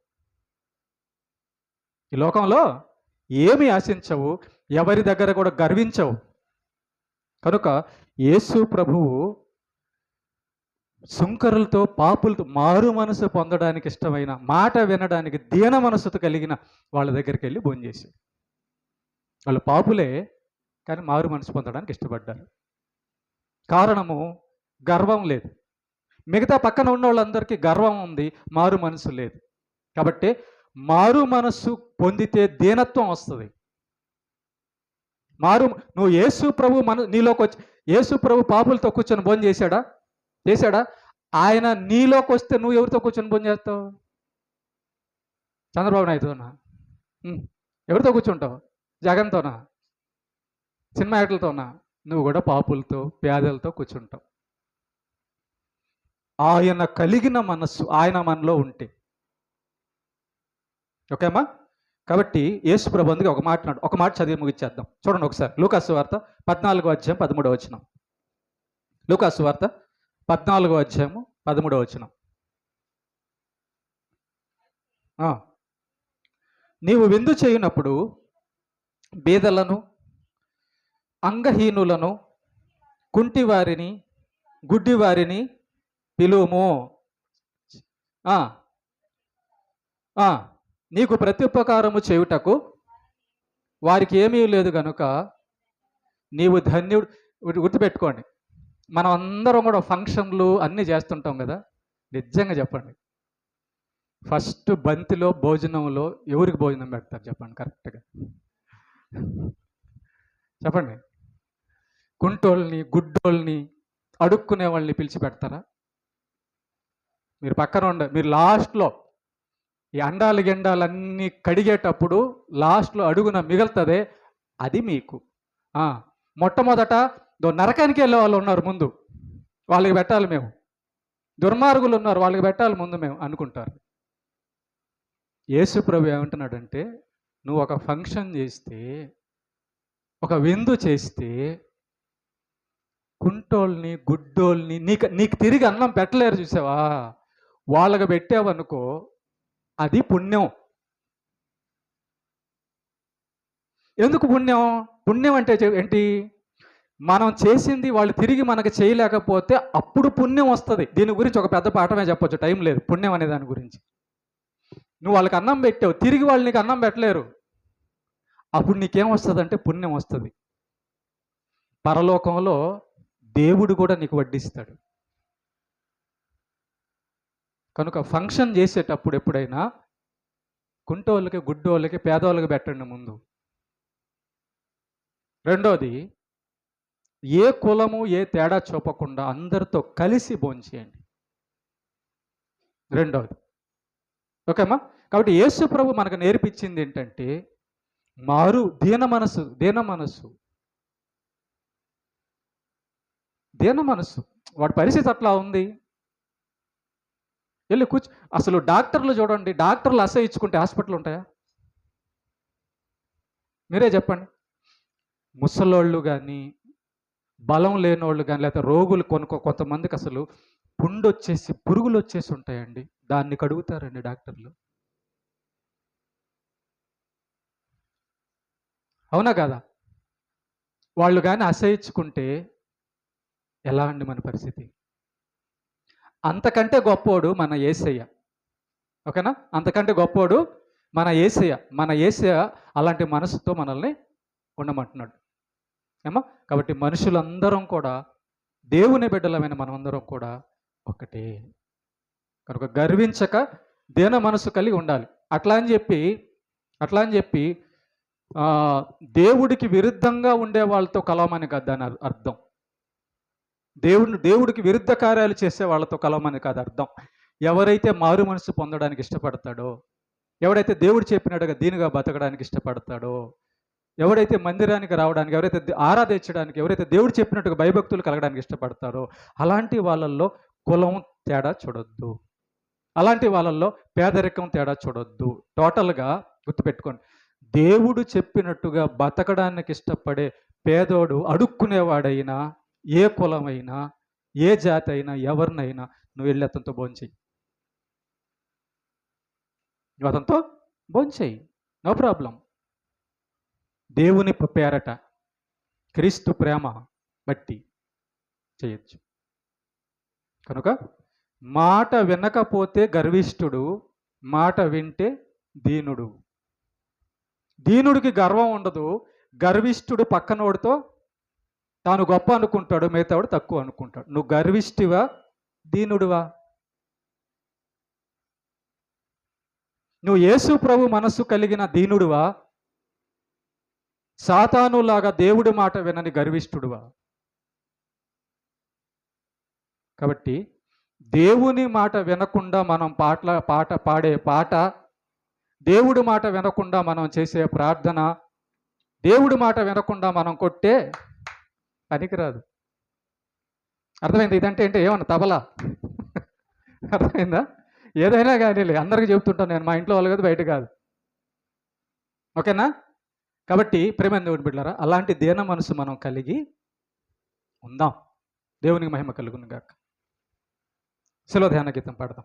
ఈ లోకంలో ఏమి ఆశించవు, ఎవరి దగ్గర కూడా గర్వించవు. కనుక యేసు ప్రభువు సుంకరులతో, పాపులతో, మారు మనసు పొందడానికి ఇష్టమైన, మాట వినడానికి దీన మనసుతో కలిగిన వాళ్ళ దగ్గరికి వెళ్ళి భోంచేశాడు. వాళ్ళు పాపులే, కానీ మారు మనసు పొందడానికి ఇష్టపడ్డారు. కారణము గర్వం లేదు. మిగతా పక్కన ఉన్న వాళ్ళందరికీ గర్వం ఉంది, మారు మనసు లేదు. కాబట్టి మారు మనసు పొందితే దీనత్వం వస్తుంది. నువ్వు యేసు ప్రభు నీలోకి వచ్చి, యేసు ప్రభు పాపులతో కూర్చొని భోజనం చేశాడా? ఆయన నీలోకి వస్తే నువ్వు ఎవరితో కూర్చొని భోజనం చేస్తావు? చంద్రబాబు నాయుడుతోనా? ఎవరితో కూర్చుంటావు? జగన్తోనా? సినిమా యాక్టర్లతోనా? నువ్వు కూడా పాపులతో, పేదలతో కూర్చుంటావు. ఆయన కలిగిన మనస్సు ఆయన మనలో ఉంటే. ఓకేమ్మా? కాబట్టి యేసు ప్రభు అందుకే ఒక మాట చదివి ముగిచ్చేద్దాం. చూడండి ఒకసారి లూకాసు వార్త 14వ అధ్యాయం 13వ వచనం. లూకాసు వార్త 14వ అధ్యాయము 13వ వచనం. నీవు విందు చేయునప్పుడు బీదలను, అంగహీనులను, కుంటివారిని, గుడ్డివారిని పిలువుము. నీకు ప్రత్యుపకారము చేయుటకు వారికి ఏమీ లేదు కనుక నీవు ధన్యుడు. గుర్తుపెట్టుకోండి, మనం అందరం కూడా ఫంక్షన్లు అన్నీ చేస్తుంటాం కదా. నిజంగా చెప్పండి, ఫస్ట్ బంతిలో భోజనంలో ఎవరికి భోజనం పెడతారు చెప్పండి కరెక్ట్గా? చెప్పండి. కుంటోళ్ళని, గుడ్డోళ్ళని, అడుక్కునే వాళ్ళని పిలిచి పెడతారా? మీరు పక్కన మీరు లాస్ట్లో ఈ అండాలు గెండాలన్నీ కడిగేటప్పుడు లాస్ట్లో అడుగున మిగులుతుందే, అది మీకు. మొట్టమొదట నరకానికి వెళ్ళే వాళ్ళు ఉన్నారు ముందు, వాళ్ళకి పెట్టాలి మేము. దుర్మార్గులు ఉన్నారు, వాళ్ళకి పెట్టాలి ముందు మేము అనుకుంటారు. యేసు ప్రభు ఏమంటున్నాడంటే, నువ్వు ఒక ఫంక్షన్ చేస్తే, ఒక విందు చేస్తే, కుంటోళ్ళని, గుడ్డోళ్ళని, నీకు తిరిగి అన్నం పెట్టలేరు చూసావా, వాళ్ళకి పెట్టావనుకో, అది పుణ్యం. ఎందుకు పుణ్యం? పుణ్యం అంటే ఏంటి? మనం చేసింది వాళ్ళు తిరిగి మనకు చేయలేకపోతే అప్పుడు పుణ్యం వస్తుంది. దీని గురించి ఒక పెద్ద పాఠమే చెప్పొచ్చు, టైం లేదు పుణ్యం అనే దాని గురించి. నువ్వు వాళ్ళకి అన్నం పెట్టావు, తిరిగి వాళ్ళు నీకు అన్నం పెట్టలేరు, అప్పుడు నీకేం వస్తుంది అంటే పుణ్యం వస్తుంది. పరలోకంలో దేవుడు కూడా నీకు వడ్డిస్తాడు. కనుక ఫంక్షన్ చేసేటప్పుడు ఎప్పుడైనా కుంటోళ్ళకి, గుడ్డోళ్ళకి, పేదోళ్ళకి పెట్టండి ముందు. రెండోది, ఏ కులము ఏ తేడా చూపకుండా అందరితో కలిసి భోంచేయండి. రెండవది. ఓకేమ్మా? కాబట్టి యేసు ప్రభు మనకు నేర్పించింది ఏంటంటే, దీన మనసు. వాడి పరిస్థితి అట్లా ఉంది, వెళ్ళి అసలు డాక్టర్లు చూడండి, డాక్టర్లు అసహించుకుంటే హాస్పిటల్ ఉంటాయా? మీరే చెప్పండి. ముసలోళ్ళు కానీ, బలం లేనోళ్ళు కానీ, లేకపోతే రోగులు కొంతమందికి అసలు పురుగులు వచ్చేసి ఉంటాయండి, దాన్ని కడుగుతారండి డాక్టర్లు. అవునా కదా? వాళ్ళు కానీ అసహించుకుంటే ఎలా అండి మన పరిస్థితి? అంతకంటే గొప్పోడు మన యేసయ్య. ఓకేనా? అంతకంటే గొప్పోడు మన యేసయ్య అలాంటి మనసుతో మనల్ని ఉండమంటున్నాడు. ఏమా? కాబట్టి మనుషులందరం కూడా, దేవుని బిడ్డలమైన మనమందరం కూడా ఒకటే. కనుక గర్వించక దీన మనసు కలిగి ఉండాలి. అట్లా అని చెప్పి దేవుడికి విరుద్ధంగా ఉండే వాళ్ళతో కలవమని కాదు దాని అర్థం. దేవుడికి విరుద్ధ కార్యాలు చేసే వాళ్ళతో కలవమని కాదు అర్థం. ఎవరైతే మారు మనసు పొందడానికి ఇష్టపడతాడో, ఎవడైతే దేవుడు చెప్పినట్టుగా దీనిగా బతకడానికి ఇష్టపడతాడో, ఎవరైతే మందిరానికి రావడానికి, ఎవరైతే ఆరాధించడానికి, ఎవరైతే దేవుడు చెప్పినట్టుగా భయభక్తులు కలగడానికి ఇష్టపడతారో, అలాంటి వాళ్ళల్లో కులం తేడా చూడొద్దు, అలాంటి వాళ్ళల్లో పేదరికం తేడా చూడొద్దు. టోటల్గా గుర్తుపెట్టుకోండి, దేవుడు చెప్పినట్టుగా బతకడానికి ఇష్టపడే పేదోడు, అడుక్కునేవాడైనా, ఏ కులమైనా, ఏ జాతి అయినా, ఎవరినైనా నువ్వు వెళ్ళి అతనితో భోంచేయి. నువ్వు అతనితో భోంచేయి, నో ప్రాబ్లం. దేవుని పేరట, క్రీస్తు ప్రేమ బట్టి చేయొచ్చు. కనుక మాట వినకపోతే గర్విష్ఠుడు, మాట వింటే దీనుడు. దీనుడికి గర్వం ఉండదు, గర్విష్ఠుడు పక్కనోడితో తాను గొప్ప అనుకుంటాడు, మిగతావాడు తక్కువ అనుకుంటాడు. నువ్వు గర్విష్ఠివా, దీనుడివా? నువ్వు యేసు ప్రభు మనస్సు కలిగిన దీనుడివా, సాతానులాగా దేవుడి మాట వినని గర్విష్ఠుడువా? కాబట్టి దేవుని మాట వినకుండా మనం పాట పాడే పాట, దేవుడి మాట వినకుండా మనం చేసే ప్రార్థన, దేవుడి మాట వినకుండా మనం కొట్టే పనికిరాదు. అర్థమైంది? ఇదంటే ఏంటి? ఏమన్నా తబలా? అర్థమైందా? ఏదైనా కానీ అందరికీ చెప్తుంటాను నేను, మా ఇంట్లో వాళ్ళు కాదు, బయట కాదు. ఓకేనా? కాబట్టి ప్రేమ దేవుని బిడ్డలారా, అలాంటి దీన మనసు మనం కలిగి ఉందాం. దేవునికి మహిమ కలుగును గాక. శిలో ధ్యాన గీతం పాడదాం.